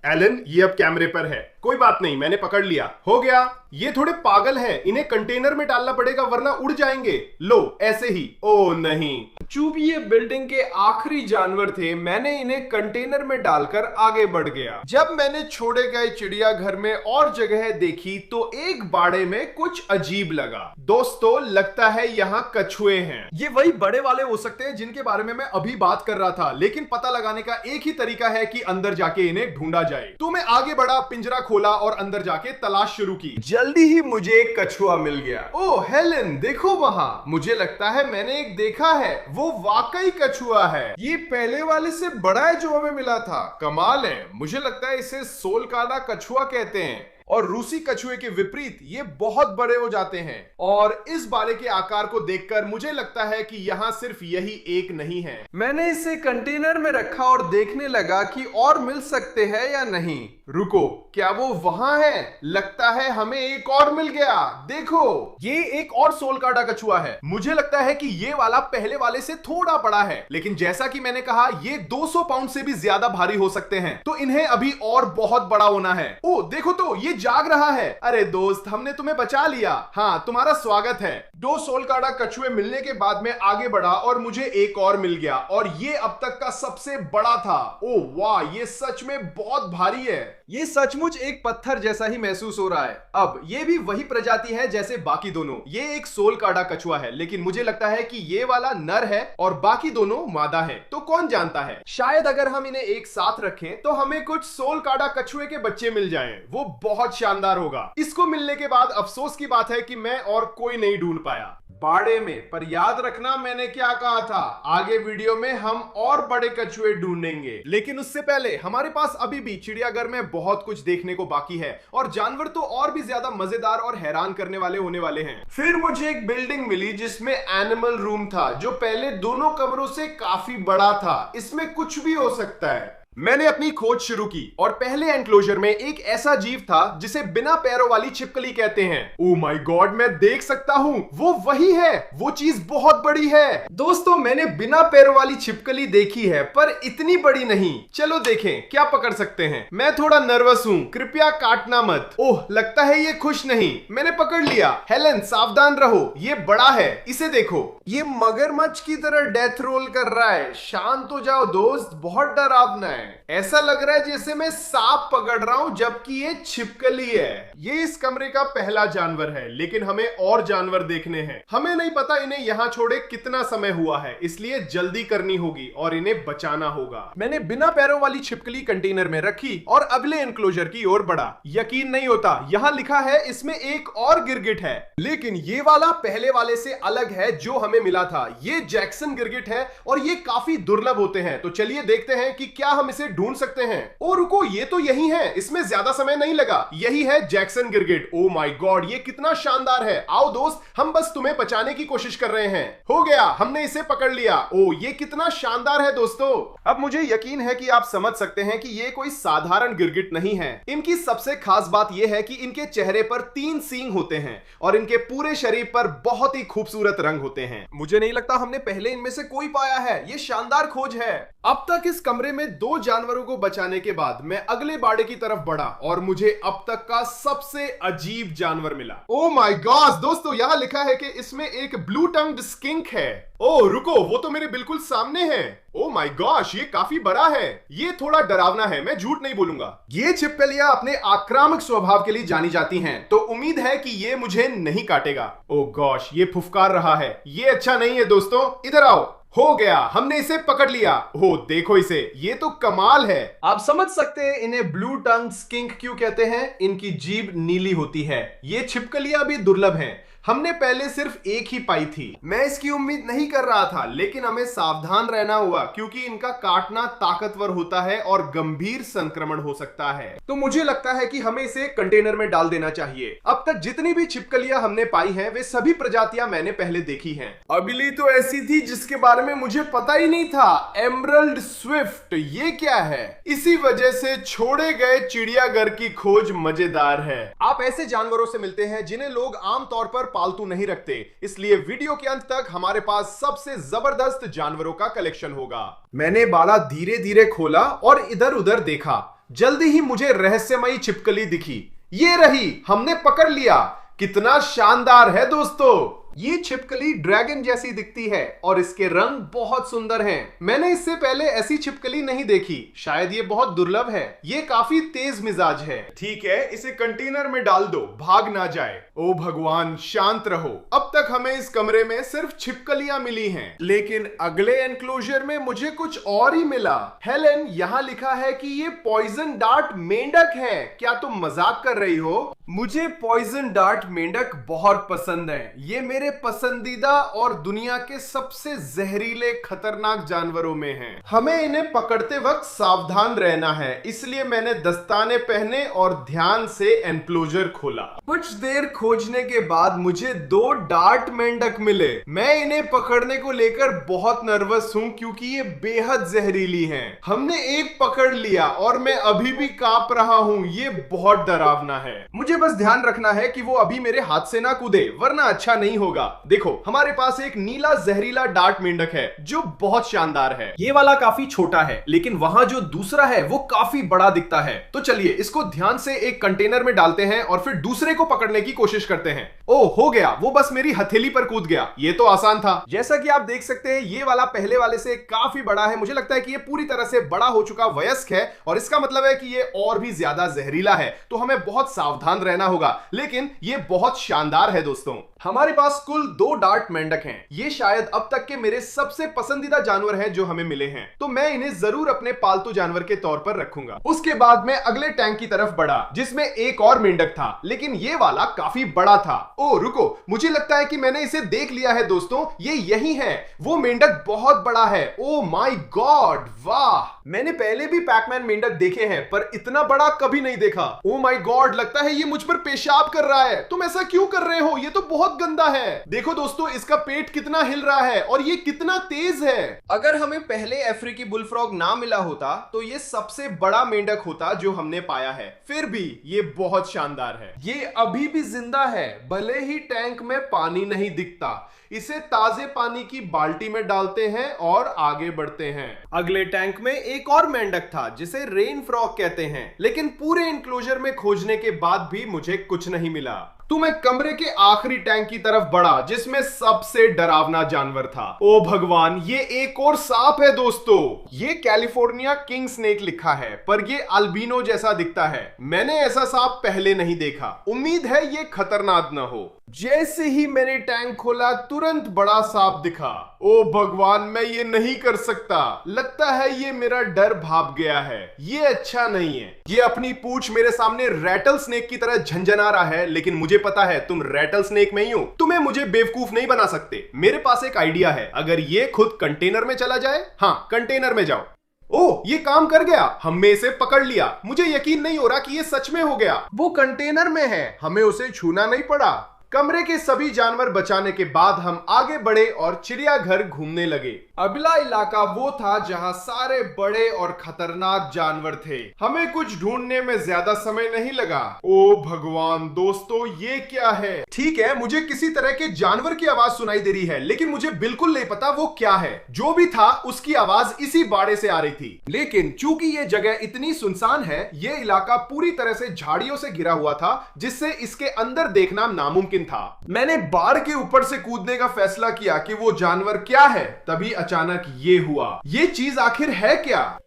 एलन, ये अब कैमरे पर है। कोई बात नहीं, मैंने पकड़ लिया। हो गया। ये थोड़े पागल हैं, इन्हें कंटेनर में डालना पड़ेगा वरना उड़ जाएंगे। लो, ऐसे ही। ओ नहीं, चूंकि ये बिल्डिंग के आखिरी जानवर थे, मैंने इन्हें कंटेनर में डालकर आगे बढ़ गया। जब मैंने छोड़े गए चिड़ियाघर में और जगह देखी तो एक बाड़े में कुछ अजीब लगा। दोस्तों, लगता है यहाँ कछुए हैं। ये वही बड़े वाले हो सकते हैं जिनके बारे में मैं अभी बात कर रहा था, लेकिन पता लगाने का एक ही तरीका है कि अंदर जाके इन्हें ढूंढा जाए। तो मैं आगे बढ़ा, पिंजरा खोला और अंदर जाके तलाश शुरू की। जल्दी ही मुझे एक कछुआ मिल गया। ओह हेलेन, देखो वहां। मुझे लगता है मैंने एक देखा है। वो वाकई कछुआ है। ये पहले वाले से बड़ा है जो हमें मिला था। कमाल है। मुझे लगता है इसे सोलकाडा कछुआ कहते हैं और रूसी कछुए के विपरीत ये बहुत बड़े हो जाते हैं। और इस बाड़े के आकार को देखकर मुझे लगता है कि यहाँ सिर्फ यही एक नहीं है। मैंने इसे कंटेनर में रखा और देखने लगा कि और मिल सकते हैं या नहीं। रुको, क्या वो वहां है? लगता है हमें एक और मिल गया। देखो, ये एक और सोलकाडा कछुआ है। मुझे लगता है कि ये वाला पहले वाले से थोड़ा बड़ा है, लेकिन जैसा कि मैंने कहा, ये 200 पाउंड से भी ज्यादा भारी हो सकते हैं, तो इन्हें अभी और बहुत बड़ा होना है। ओ देखो तो, ये जाग रहा है। अरे दोस्त, हमने तुम्हें बचा लिया। हाँ, तुम्हारा स्वागत है। 2 सोलकाडा कछुए मिलने के बाद में आगे बढ़ा और मुझे एक और मिल गया और ये अब तक का सबसे बड़ा था। ओ वाह, ये सच में बहुत भारी है। ये सचमुच एक पत्थर जैसा ही महसूस हो रहा है। अब ये भी वही प्रजाति है जैसे बाकी दोनों। ये एक सोलकाडा कछुआ है, लेकिन मुझे लगता है कि ये वाला नर है और बाकी दोनों मादा है। तो कौन जानता है, शायद अगर हम इन्हें एक साथ रखें तो हमें कुछ सोलकाडा कछुए के बच्चे मिल जाएं। वो बहुत शानदार होगा। इसको मिलने के बाद अफसोस की बात है कि मैं और कोई नहीं ढूंढ पाया बाड़े में। पर याद रखना मैंने क्या कहा था, आगे वीडियो में हम और बड़े कछुए ढूंढेंगे। लेकिन उससे पहले हमारे पास अभी भी चिड़ियाघर में बहुत कुछ देखने को बाकी है और जानवर तो और भी ज्यादा मजेदार और हैरान करने वाले होने वाले हैं। फिर मुझे एक बिल्डिंग मिली जिसमें एनिमल रूम था, जो पहले दोनों कमरों से काफी बड़ा था। इसमें कुछ भी हो सकता है। मैंने अपनी खोज शुरू की और पहले एनक्लोजर में एक ऐसा जीव था जिसे बिना पैरों वाली छिपकली कहते हैं। ओह माय गॉड, मैं देख सकता हूँ, वो वही है। वो चीज बहुत बड़ी है। दोस्तों, मैंने बिना पैरों वाली छिपकली देखी है, पर इतनी बड़ी नहीं। चलो देखें क्या पकड़ सकते हैं। मैं थोड़ा नर्वस हूँ, कृपया काटना मत। ओह, लगता है ये खुश नहीं। मैंने पकड़ लिया। हेलेन, सावधान रहो, ये बड़ा है। इसे देखो, ये मगरमच्छ की तरह डेथ रोल कर रहा है। शांत हो जाओ दोस्त, बहुत डरावना है। जाएं। ऐसा लग रहा है जैसे मैं सांप पकड़ रहा हूं, जबकि ये छिपकली है। ये इस कमरे का पहला जानवर है, लेकिन हमें और जानवर देखने हैं। हमें नहीं पता इन्हें यहां छोड़े कितना समय हुआ है, इसलिए जल्दी करनी होगी और इन्हें बचाना होगा। मैंने बिना पैरों वाली छिपकली कंटेनर में रखी और अगले एनक्लोजर की ओर बढ़ा। यकीन नहीं होता, यहां लिखा है इसमें एक और गिरगिट है, लेकिन ये वाला पहले वाले से अलग है जो हमें मिला था। ये जैक्सन गिरगिट है और ये काफी दुर्लभ होते हैं। तो चलिए देखते हैं कि क्या हम इसे ढूंढ सकते हैं। ओ रुको, ये तो यही है, इसमें ज्यादा समय नहीं लगा। यही है जैक्सन गिरगिट। ओ माय गॉड, ये कितना शानदार है। आओ दोस्त, हम बस तुम्हें बचाने की कोशिश कर रहे हैं। हो गया, हमने इसे पकड़ लिया। ओ ये कितना शानदार है दोस्तों। अब मुझे यकीन है कि आप समझ सकते हैं कि ये कोई साधारण गिरगिट नहीं है। इनकी सबसे खास बात यह है कि इनके चेहरे पर 3 सींग होते हैं और इनके पूरे शरीर पर बहुत ही खूबसूरत रंग होते हैं। मुझे नहीं लगता हमने पहले इनमें से कोई पाया है। ये शानदार खोज है। अब तक इस कमरे में 2 जानवरों को बचाने के बाद मैं अगले बाड़े की तरफ बढ़ा और मुझे अब तक का सबसे अजीब जानवर मिला। ओ माय गॉड दोस्तों, यहां लिखा है कि इसमें एक ब्लू टंग्ड स्किंक है। ओ रुको, वो तो मेरे बिल्कुल सामने है। ओ माय गॉश, ये काफी बड़ा है। ये थोड़ा डरावना है, मैं झूठ नहीं बोलूंगा। ये छिपकलियां अपने आक्रामक स्वभाव के लिए जानी जाती हैं, तो उम्मीद है कि ये मुझे नहीं काटेगा। ओ गॉश, ये फुफकार रहा है। ये अच्छा नहीं है दोस्तों, इधर आओ। हो गया, हमने इसे पकड़ लिया। ओ देखो इसे, ये तो कमाल है। आप समझ सकते हैं इन्हें ब्लू टंग स्किंक क्यों कहते हैं। इनकी जीभ नीली होती है। ये छिपकलियां भी दुर्लभ हैं। हमने पहले सिर्फ एक ही पाई थी। मैं इसकी उम्मीद नहीं कर रहा था, लेकिन हमें सावधान रहना हुआ क्योंकि इनका काटना ताकतवर होता है और गंभीर संक्रमण हो सकता है। तो मुझे लगता है कि हमें इसे कंटेनर में डाल देना चाहिए। अब तक जितनी भी छिपकलियां हमने पाई हैं, वे सभी प्रजातियां मैंने पहले देखी हैं। अगली तो ऐसी थी जिसके बारे में मुझे पता ही नहीं था, एमरल्ड स्विफ्ट। ये क्या है? इसी वजह से छोड़े गए चिड़ियाघर की खोज मजेदार है। आप ऐसे जानवरों से मिलते हैं जिन्हें लोग आमतौर पर पालतू नहीं रखते, इसलिए वीडियो के अंत तक हमारे पास सबसे जबरदस्त जानवरों का कलेक्शन होगा। मैंने बाला धीरे धीरे खोला और इधर उधर देखा। जल्दी ही मुझे रहस्यमयी छिपकली दिखी। ये रही, हमने पकड़ लिया। कितना शानदार है दोस्तों। ये छिपकली ड्रैगन जैसी दिखती है और इसके रंग बहुत सुंदर हैं। मैंने इससे पहले ऐसी छिपकली नहीं देखी। शायद ये बहुत दुर्लभ है। ये काफी तेज मिजाज है। ठीक है, इसे कंटेनर में डाल दो, भाग ना जाए। ओ भगवान, शांत रहो। अब तक हमें इस कमरे में सिर्फ छिपकलियां मिली हैं, लेकिन अगले एनक्लोजर में मुझे कुछ और ही मिला। हेलेन, यहाँ लिखा है कि ये पॉइजन डार्ट मेंढक है। क्या तुम मजाक कर रही हो? मुझे पॉइजन डार्ट मेंढक बहुत पसंद है। ये मेरे पसंदीदा और दुनिया के सबसे जहरीले खतरनाक जानवरों में हैं। हमें इन्हें पकड़ते वक्त सावधान रहना है, इसलिए मैंने दस्ताने पहने और ध्यान से एनक्लोजर खोला। कुछ देर खोजने के बाद मुझे 2 डार्ट मेंढक मिले। मैं इन्हें पकड़ने को लेकर बहुत नर्वस हूं क्योंकि ये बेहद जहरीली हैं। हमने एक पकड़ लिया और मैं अभी भी कांप रहा हूं। ये बहुत डरावना है। मुझे बस ध्यान रखना है कि वो अभी मेरे हाथ से ना कूदे, वरना अच्छा नहीं होगा। देखो, हमारे पास एक नीला जहरीला डार्ट मेंढक है जो बहुत शानदार है। ये वाला काफी छोटा है, लेकिन वहां जो दूसरा है वो काफी बड़ा दिखता है। तो चलिए इसको ध्यान से एक कंटेनर में डालते हैं और फिर दूसरे को पकड़ने की कोशिश करते हैं। ओ हो गया, वो बस मेरी हथेली पर कूद गया। ये तो आसान था। जैसा कि आप देख सकते हैं, ये वाला पहले वाले से काफी बड़ा है। मुझे लगता है कि ये पूरी तरह से बड़ा हो चुका वयस्क है और इसका मतलब है कि ये और भी ज्यादा जहरीला है। तो हमें बहुत सावधान रहना होगा, लेकिन ये बहुत शानदार है दोस्तों। हमारे पास कुल 2 डार्ट मेंढक हैं। ये शायद अब तक के मेरे सबसे पसंदीदा जानवर हैं जो हमें मिले हैं, तो मैं इन्हें जरूर अपने पालतू जानवर के तौर पर रखूंगा। उसके बाद मैं अगले टैंक की तरफ बढ़ा जिसमें एक और मेंढक था, लेकिन ये वाला काफी बड़ा था। ओ रुको, मुझे लगता है कि मैंने इसे देख लिया है दोस्तों। ये यही है। वो मेंढक बहुत बड़ा है। ओ माय गॉड, वाह! मैंने पहले भी पैकमैन मेंढक देखे हैं, पर इतना बड़ा कभी नहीं देखा। ओ माय गॉड, लगता है ये मुझ पर पेशाब कर रहा है। तुम ऐसा क्यों कर रहे हो? ये तो बहुत गंदा है। देखो दोस्तों, इसका पेट कितना हिल रहा है और ये कितना तेज है। अगर हमें पहले अफ्रीकी बुलफ्रॉग ना मिला होता तो ये सबसे बड़ा मेंढक होता जो हमने पाया है। फिर भी ये बहुत शानदार है। ये अभी भी जिंदा है, भले ही टैंक में पानी नहीं दिखता। इसे ताजे पानी की बाल्टी में डालते हैं और आगे बढ़ते हैं। अगले टैंक में एक और मेंढक था जिसे रेन फ्रॉग कहते हैं, लेकिन पूरे एनक्लोजर में खोजने के बाद भी मुझे कुछ नहीं मिला। तो मैं कमरे के आखिरी टैंक की तरफ बढ़ा जिसमें सबसे डरावना जानवर था। ओ भगवान, ये एक और सांप है दोस्तों। ये कैलिफोर्निया किंग स्नेक लिखा है पर ये अल्बिनो जैसा दिखता है। मैंने ऐसा सांप पहले नहीं देखा। उम्मीद है ये खतरनाक न हो। जैसे ही मैंने टैंक खोला तुरंत बड़ा सांप दिखा। ओ भगवान, मैं ये नहीं कर सकता। लगता है ये मेरा डर भाग गया है। ये अच्छा नहीं है। ये अपनी पूंछ मेरे सामने रैटल स्नेक की तरह झंझना रहा है, लेकिन मुझे पता है तुम रैटल स्नेक में ही हो। तुम्हें मुझे बेवकूफ नहीं बना सकते। मेरे पास एक आइडिया है। अगर ये खुद कंटेनर में चला जाए। हाँ, कंटेनर में जाओ। ओ, ये काम कर गया। हमने इसे पकड़ लिया। मुझे यकीन नहीं हो रहा कि ये सच में हो गया। वो कंटेनर में है, हमें उसे छूना नहीं पड़ा। कमरे के सभी जानवर बचाने के बाद हम आगे बढ़े और चिड़ियाघर घूमने लगे। अगला इलाका वो था जहां सारे बड़े और खतरनाक जानवर थे। हमें कुछ ढूंढने में ज्यादा समय नहीं लगा। ओ भगवान दोस्तों, ये क्या है? ठीक है, मुझे किसी तरह के जानवर की आवाज सुनाई दे रही है, लेकिन मुझे बिल्कुल नहीं पता वो क्या है। जो भी था उसकी आवाज इसी बाड़े से आ रही थी। लेकिन चूंकि ये जगह इतनी सुनसान है, ये इलाका पूरी तरह से झाड़ियों से घिरा हुआ था, जिससे इसके अंदर देखना नामुमकिन था। मैंने बाड़ के ऊपर से कूदने का फैसला किया कि वो जानवर क्या है। तभी अचानक ये हुआ। ये चीज आखिर है क्या?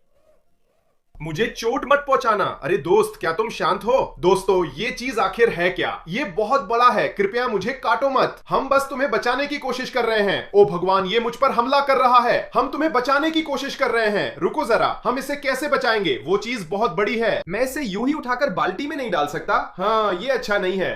मुझे चोट मत पहुंचाना। अरे दोस्त, क्या तुम शांत हो? दोस्तों, ये चीज आखिर है क्या? ये बहुत बड़ा है, कृपया मुझे काटो मत। हम बस तुम्हें बचाने की कोशिश कर रहे हैं। ओ भगवान, ये मुझ पर हमला कर रहा है। हम तुम्हें बचाने की कोशिश कर रहे हैं। रुको जरा, हम इसे कैसे बचाएंगे? वो चीज बहुत बड़ी है। मैं इसे यूं ही उठाकर बाल्टी में नहीं डाल सकता। हाँ, ये अच्छा नहीं है।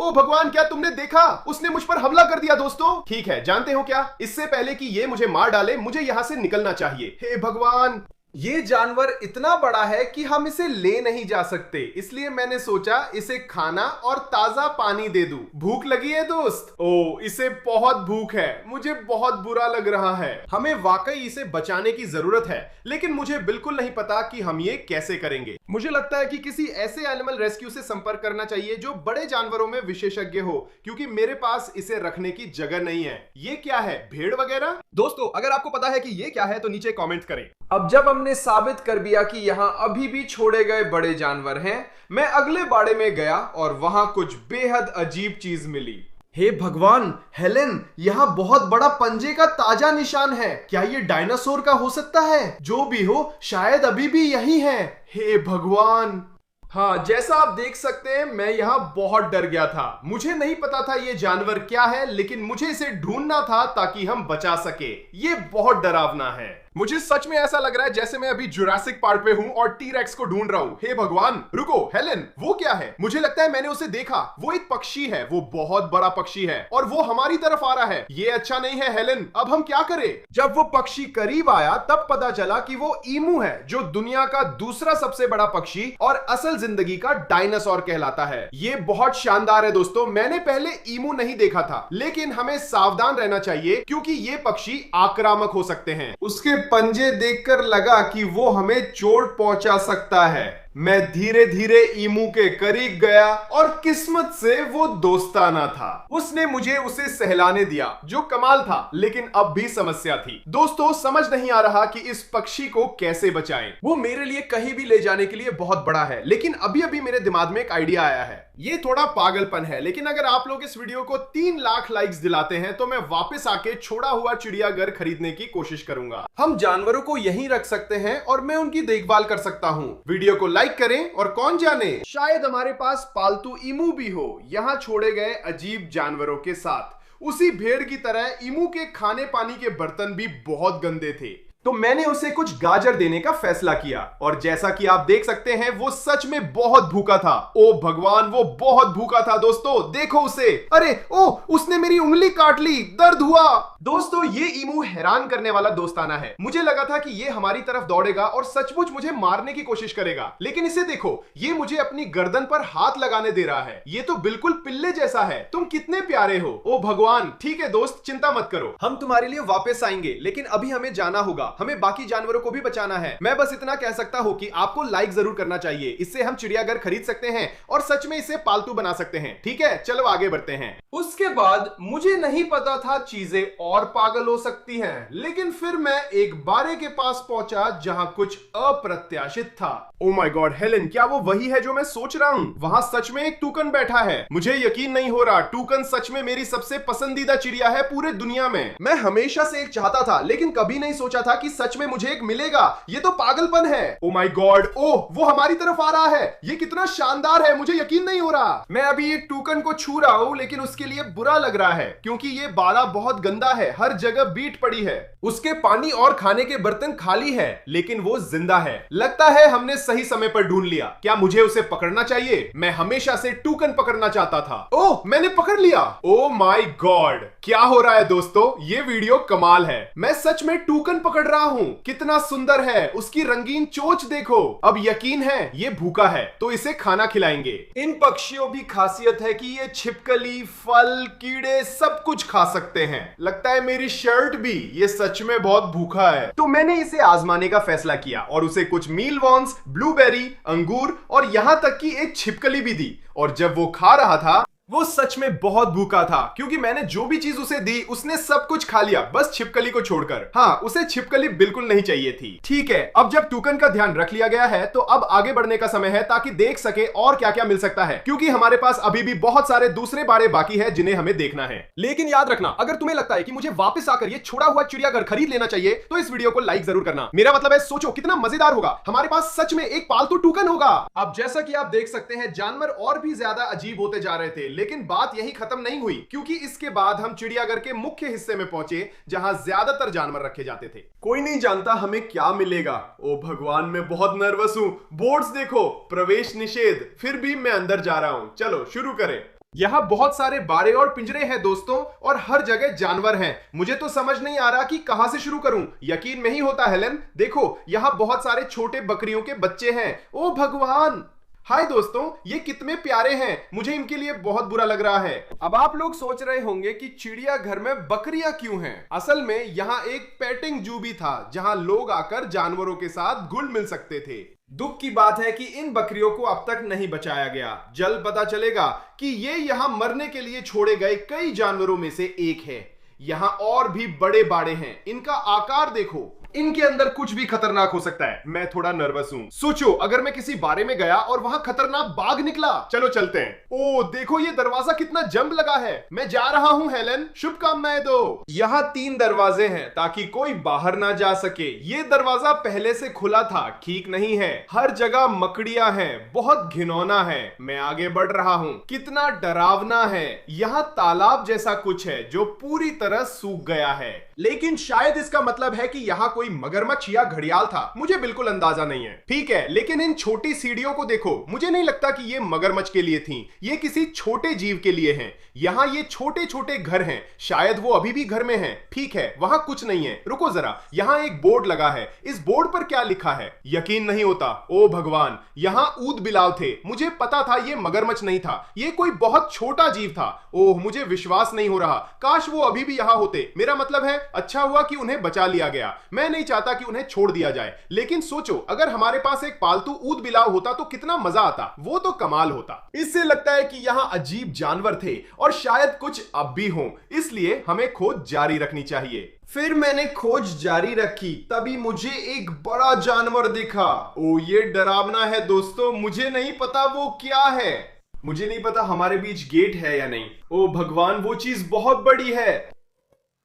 ओ भगवान, क्या तुमने देखा? उसने मुझ पर हमला कर दिया। दोस्तों, ठीक है, जानते हो क्या? इससे पहले कि ये मुझे मार डाले, मुझे यहां से निकलना चाहिए। हे भगवान, ये जानवर इतना बड़ा है कि हम इसे ले नहीं जा सकते, इसलिए मैंने सोचा इसे खाना और ताजा पानी दे दूं। भूख लगी है दोस्त? ओ, इसे बहुत भूख है। मुझे बहुत बुरा लग रहा है। हमें वाकई इसे बचाने की जरूरत है, लेकिन मुझे बिल्कुल नहीं पता कि हम ये कैसे करेंगे। मुझे लगता है कि किसी ऐसे एनिमल रेस्क्यू से संपर्क करना चाहिए जो बड़े जानवरों में विशेषज्ञ हो, क्योंकि मेरे पास इसे रखने की जगह नहीं है। ये क्या है, भेड़ वगैरह? दोस्तों, अगर आपको पता है कि ये क्या है तो नीचे कमेंट करें। अब जब हमने साबित कर दिया कि यहां अभी भी छोड़े गए बड़े जानवर हैं, मैं अगले बाड़े में गया और वहां कुछ बेहद अजीब चीज मिली। हे भगवान, हेलेन, यहाँ बहुत बड़ा पंजे का ताजा निशान है। क्या ये डायनासोर का हो सकता है? जो भी हो, शायद अभी भी यही है। हे भगवान। हाँ, जैसा आप देख सकते हैं, मैं यहाँ बहुत डर गया था। मुझे नहीं पता था ये जानवर क्या है, लेकिन मुझे इसे ढूंढना था ताकि हम बचा सके। ये बहुत डरावना है। मुझे सच में ऐसा लग रहा है जैसे मैं अभी जुरासिक पार्क पे हूँ और टी-रेक्स को ढूंढ रहा हूँ। हे भगवान, रुको, हेलेन, वो क्या है? मुझे लगता है मैंने उसे देखा। वो एक पक्षी है। वो बहुत बड़ा पक्षी है और वो हमारी तरफ आ रहा है। ये अच्छा नहीं है हेलेन। अब हम क्या करें? जब वो पक्षी करीब आया तब पता चला कि वो ईमू है, जो दुनिया का दूसरा सबसे बड़ा पक्षी और असल जिंदगी का डायनासोर कहलाता है। ये बहुत शानदार है दोस्तों। मैंने पहले ईमू नहीं देखा था, लेकिन हमें सावधान रहना चाहिए क्योंकि ये पक्षी आक्रामक हो सकते हैं। उसके पंजे देखकर लगा कि वो हमें चोट पहुंचा सकता है। मैं धीरे धीरे ईमू के करीब गया और किस्मत से वो दोस्ताना था। उसने मुझे उसे सहलाने दिया, जो कमाल था, लेकिन अब भी समस्या थी। दोस्तों, समझ नहीं आ रहा कि इस पक्षी को कैसे बचाएं। वो मेरे लिए कहीं भी ले जाने के लिए बहुत बड़ा है, लेकिन अभी अभी मेरे दिमाग में एक आइडिया आया है। ये थोड़ा पागलपन है, लेकिन अगर आप लोग इस वीडियो को 3 लाख लाइक्स दिलाते हैं तो मैं वापस आके छोड़ा हुआ चिड़ियाघर खरीदने की कोशिश करूंगा। हम जानवरों को यहीं रख सकते हैं और मैं उनकी देखभाल कर सकता हूँ। वीडियो को लाइक करें और कौन जाने, शायद हमारे पास पालतू ईमू भी हो, यहाँ छोड़े गए अजीब जानवरों के साथ। उसी भेड़ की तरह ईमू के खाने पानी के बर्तन भी बहुत गंदे थे, तो मैंने उसे कुछ गाजर देने का फैसला किया और जैसा कि आप देख सकते हैं वो सच में बहुत भूखा था। ओ भगवान, वो बहुत भूखा था दोस्तों, देखो उसे। अरे ओ, उसने मेरी उंगली काट ली, दर्द हुआ। दोस्तों, ये ईमू हैरान करने वाला दोस्ताना है। मुझे लगा था कि ये हमारी तरफ दौड़ेगा और सचमुच मुझे मारने की कोशिश करेगा, लेकिन इसे देखो, ये मुझे अपनी गर्दन पर हाथ लगाने दे रहा है। ये तो बिल्कुल पिल्ले जैसा है। तुम कितने प्यारे हो। ओ भगवान। ठीक है दोस्त, चिंता मत करो, हम तुम्हारे लिए वापस आएंगे, लेकिन अभी हमें जाना होगा। हमें बाकी जानवरों को भी बचाना है। मैं बस इतना कह सकता हूँ कि आपको लाइक जरूर करना चाहिए, इससे हम चिड़ियाघर खरीद सकते हैं और सच में इसे पालतू बना सकते हैं। ठीक है, चलो आगे बढ़ते हैं। उसके बाद मुझे नहीं पता था चीजें और पागल हो सकती हैं, लेकिन फिर मैं एक बारे के पास पहुंचा जहां कुछ अप्रत्याशित था। ओ माय गॉड हेलेन, क्या वो वही है जो मैं सोच रहा हूं? वहां सच में एक टूकन बैठा है। मुझे यकीन नहीं हो रहा, टूकन सच में मेरी सबसे पसंदीदा चिड़िया है पूरे दुनिया में। मैं हमेशा से एक चाहता था, लेकिन कभी नहीं सोचा था कि सच में मुझे एक मिलेगा। ये तो पागलपन है। ओ माय गॉड, ओह वो हमारी तरफ आ रहा है। ये कितना शानदार है, मुझे यकीन नहीं हो रहा। मैं अभी एक टूकन को छू रहा हूं, लेकिन उसके लिए बुरा लग रहा है क्योंकि ये बाड़ा बहुत गंदा है, हर जगह बीट पड़ी है। उसके पानी और खाने के बर्तन खाली है, लेकिन वो जिंदा है। लगता है हमने सही समय पर ढूंढ लिया। क्या मुझे उसे पकड़ना चाहिए? मैं हमेशा से टूकन पकड़ना चाहता था। ओह मैंने पकड़ लिया। ओह माय गॉड, क्या हो रहा है दोस्तों? ये वीडियो कमाल है। मैं सच में टूकन पकड़ रहा हूं। कितना सुंदर है, उसकी रंगीन चोंच देखो। अब यकीन है ये भूखा है, तो इसे खाना खिलाएंगे। इन पक्षियों की खासियत है कि ये छिपकली, फल, कीड़े सब कुछ खा सकते हैं। लगता है मेरी शर्ट भी। ये सच में बहुत भूखा है, तो मैंने इसे आजमाने का फैसला किया और उसे कुछ मीलवॉर्म्स, ब्लूबेरी, अंगूर और यहां तक कि एक छिपकली भी दी। और जब वो खा रहा था, वो सच में बहुत भूखा था क्योंकि मैंने जो भी चीज उसे दी उसने सब कुछ खा लिया, बस छिपकली को छोड़कर। हाँ, उसे छिपकली बिल्कुल नहीं चाहिए थी। ठीक है, अब जब टूकन का ध्यान रख लिया गया है तो अब आगे बढ़ने का समय है ताकि देख सके और क्या क्या मिल सकता है, क्योंकि हमारे पास अभी भी बहुत सारे दूसरे बाड़े बाकी है जिन्हें हमें देखना है। लेकिन याद रखना, अगर तुम्हें लगता है कि मुझे वापस आकर ये छोड़ा हुआ चिड़ियाघर खरीद लेना चाहिए तो इस वीडियो को लाइक जरूर करना। मेरा मतलब है, सोचो कितना मजेदार होगा, हमारे पास सच में एक पालतू टूकन होगा। अब जैसा कि आप देख सकते हैं, जानवर और भी ज्यादा अजीब होते जा रहे थे, लेकिन बात यही खत्म नहीं हुई क्योंकि इसके बाद हम चिड़ियाघर के मुख्य हिस्से में पहुंचे जहां ज्यादातर जानवर रखे जाते थे। कोई नहीं जानता हमें क्या मिलेगा। ओ भगवान, मैं बहुत नर्वस हूं। बोर्ड्स देखो, प्रवेश निषेध, फिर भी मैं अंदर जा रहा हूं। चलो शुरू करें। यहाँ बहुत सारे बाड़े और पिंजरे हैं दोस्तों, और हर जगह जानवर हैं। मुझे तो समझ नहीं आ रहा कि कहां से शुरू करूं। यकीन नहीं होता हेलेन, देखो यहाँ बहुत सारे छोटे बकरियों के बच्चे हैं। ओ भगवान, हाय दोस्तों, ये कितने प्यारे हैं। मुझे इनके लिए बहुत बुरा लग रहा है। अब आप लोग सोच रहे होंगे कि चिड़ियाघर में बकरियां क्यों हैं? असल में यहाँ एक पेटिंग जू भी था जहां लोग आकर जानवरों के साथ घुल मिल सकते थे। दुख की बात है कि इन बकरियों को अब तक नहीं बचाया गया। जल्द पता चलेगा कि ये यहाँ मरने के लिए छोड़े गए कई जानवरों में से एक है। यहाँ और भी बड़े बाड़े हैं, इनका आकार देखो। इनके अंदर कुछ भी खतरनाक हो सकता है। मैं थोड़ा नर्वस हूं। सोचो अगर मैं किसी बारे में गया और वहां खतरनाक बाघ निकला। चलो चलते हैं। ओ देखो, ये दरवाजा कितना जंप लगा है। मैं जा रहा हूं हेलेन, शुभकामनाएं दो। यहाँ 3 दरवाजे हैं ताकि कोई बाहर ना जा सके। ये दरवाजा पहले से खुला था, ठीक नहीं है। हर जगह मकड़ियां हैं, बहुत घिनौना है। मैं आगे बढ़ रहा हूं। कितना डरावना है। यहाँ तालाब जैसा कुछ है जो पूरी तरह सूख गया है, लेकिन शायद इसका मतलब है कि यहाँ कोई मगरमच्छ या घड़ियाल था। मुझे बिल्कुल अंदाजा नहीं है। ठीक है, लेकिन इन छोटी सीढ़ियों को देखो। मुझे नहीं लगता कि ये मगरमच्छ के लिए थी, ये किसी छोटे जीव के लिए हैं। यहाँ ये छोटे छोटे घर हैं, शायद वो अभी भी घर में हैं। ठीक है, वहां कुछ नहीं है। रुको जरा, यहाँ एक बोर्ड लगा है। इस बोर्ड पर क्या लिखा है? यकीन नहीं होता। ओ भगवान, यहाँ ऊद बिलाव थे। मुझे पता था ये मगरमच्छ नहीं था, ये कोई बहुत छोटा जीव था। ओह, मुझे विश्वास नहीं हो रहा। काश वो अभी भी यहाँ होते। मेरा मतलब है, अच्छा हुआ कि उन्हें बचा लिया गया। मैं नहीं चाहता कि उन्हें छोड़ दिया जाए, लेकिन सोचो अगर हमारे पास एक पालतू ऊद बिलाव होता तो कितना मजा आता। वो तो कमाल होता। इससे लगता है कि यहाँ अजीब जानवर थे और शायद कुछ अब भी हों, इसलिए हमें खोज जारी रखनी चाहिए। फिर मैंने खोज जारी रखी, तभी मुझे एक बड़ा जानवर दिखा। ओ ये डरावना है दोस्तों, मुझे नहीं पता वो क्या है। मुझे नहीं पता हमारे बीच गेट है या नहीं। ओ भगवान, वो चीज बहुत बड़ी है।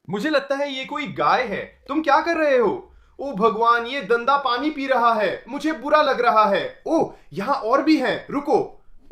मुझे लगता है ये कोई गाय है। तुम क्या कर रहे हो? ओ भगवान, ये दंदा पानी पी रहा है। मुझे बुरा लग रहा है। ओह, यहाँ और भी हैं। रुको।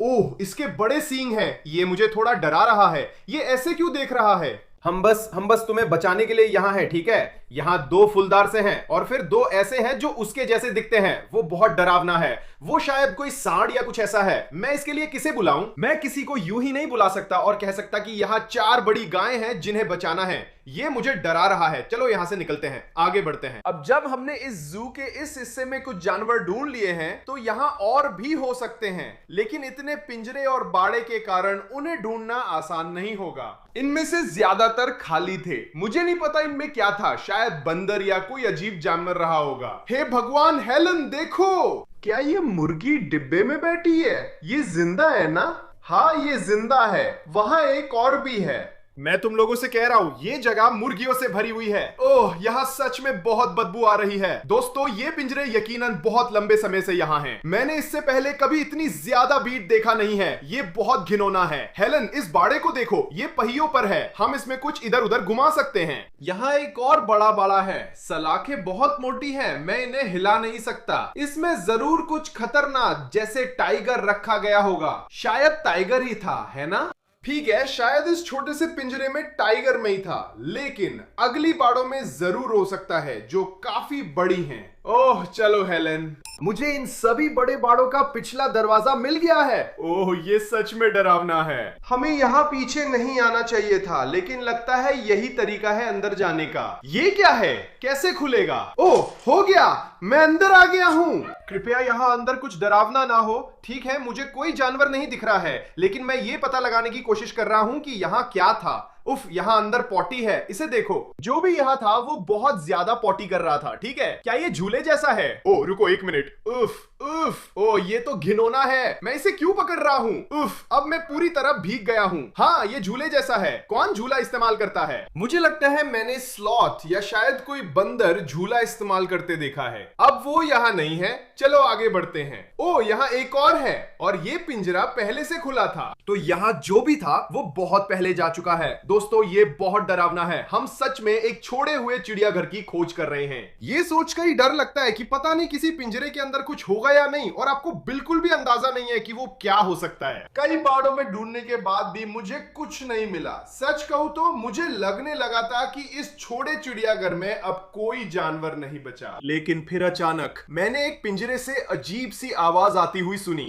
ओह, इसके बड़े सींग हैं। ये मुझे थोड़ा डरा रहा है। ये ऐसे क्यों देख रहा है? हम बस तुम्हें बचाने के लिए यहाँ हैं, ठीक है? यहाँ 2 फुलदार से हैं और फिर 2 ऐसे हैं जो उसके जैसे दिखते हैं। वो बहुत डरावना है। वो शायद कोई सांड या कुछ ऐसा है। मैं इसके लिए किसे बुलाऊं? मैं किसी को यूं ही नहीं बुला सकता और कह सकता कि यहाँ 4 बड़ी गायें हैं जिन्हें बचाना है। ये मुझे डरा रहा है। चलो यहाँ से निकलते हैं, आगे बढ़ते हैं। अब जब हमने इस जू के इस हिस्से में कुछ जानवर ढूंढ लिए हैं तो यहाँ और भी हो सकते हैं, लेकिन इतने पिंजरे और बाड़े के कारण उन्हें ढूंढना आसान नहीं होगा। इनमें से ज्यादातर खाली थे। मुझे नहीं पता इनमें क्या था, शायद शायद बंदर या कोई अजीब जानवर रहा होगा। हे भगवान हेलन देखो, क्या ये मुर्गी डिब्बे में बैठी है? ये जिंदा है ना? हाँ ये जिंदा है। वहां एक और भी है। मैं तुम लोगों से कह रहा हूं ये जगह मुर्गियों से भरी हुई है। ओह यहाँ सच में बहुत बदबू आ रही है। दोस्तों ये पिंजरे यकीनन बहुत लंबे समय से यहाँ हैं। मैंने इससे पहले कभी इतनी ज्यादा भीड़ देखा नहीं है। ये बहुत घिनौना है। हेलन इस बाड़े को देखो, ये पहियों पर है। हम इसमें कुछ इधर उधर घुमा सकते हैं। यहाँ एक और बड़ा बाड़ा है। सलाखें बहुत मोटी है, मैं इन्हें हिला नहीं सकता। इसमें जरूर कुछ खतरनाक जैसे टाइगर रखा गया होगा। शायद टाइगर ही था, है ना? ठीक है, शायद इस छोटे से पिंजरे में टाइगर नहीं था, लेकिन अगली बाड़ों में जरूर हो सकता है जो काफी बड़ी हैं। ओह चलो हेलन, मुझे इन सभी बड़े बाड़ों का पिछला दरवाजा मिल गया है। ओह ये सच में डरावना है। हमें यहाँ पीछे नहीं आना चाहिए था, लेकिन लगता है यही तरीका है अंदर जाने का। ये क्या है? कैसे खुलेगा? ओह हो गया, मैं अंदर आ गया हूँ। कृपया यहाँ अंदर कुछ डरावना ना हो। ठीक है, मुझे कोई जानवर नहीं दिख रहा है, लेकिन मैं ये पता लगाने की कोशिश कर रहा हूँ कि यहाँ क्या था। उफ, यहाँ अंदर पॉटी है, इसे देखो। जो भी यहाँ था वो बहुत ज्यादा पॉटी कर रहा था। ठीक है, क्या ये झूले जैसा है? ओ रुको एक मिनट। उफ उफ, ओ ये तो घिनौना है। मैं इसे क्यों पकड़ रहा हूँ? उफ, अब मैं पूरी तरह भीग गया हूँ। हाँ ये झूले जैसा है। कौन झूला इस्तेमाल करता है? मुझे लगता है मैंने स्लॉथ या शायद कोई बंदर झूला इस्तेमाल करते देखा है। अब वो यहाँ नहीं है, चलो आगे बढ़ते हैं। ओ यहाँ एक और है, और ये पिंजरा पहले से खुला था, तो यहाँ जो भी था वो बहुत पहले जा चुका है। दोस्तों ये बहुत डरावना है। हम सच में एक छोड़े हुए चिड़ियाघर की खोज कर रहे हैं। ये सोचकर ही डर लगता है कि पता नहीं किसी पिंजरे के अंदर कुछ होगा या नहीं, और आपको बिल्कुल भी अंदाजा नहीं है कि वो क्या हो सकता है। कई बाड़ों में ढूंढने के बाद भी मुझे कुछ नहीं मिला। सच कहूं तो मुझे लगने लगा था कि इस छोटे चिड़ियाघर में अब कोई जानवर नहीं बचा, लेकिन फिर अचानक मैंने एक पिंजरे से अजीब सी आवाज आती हुई सुनी।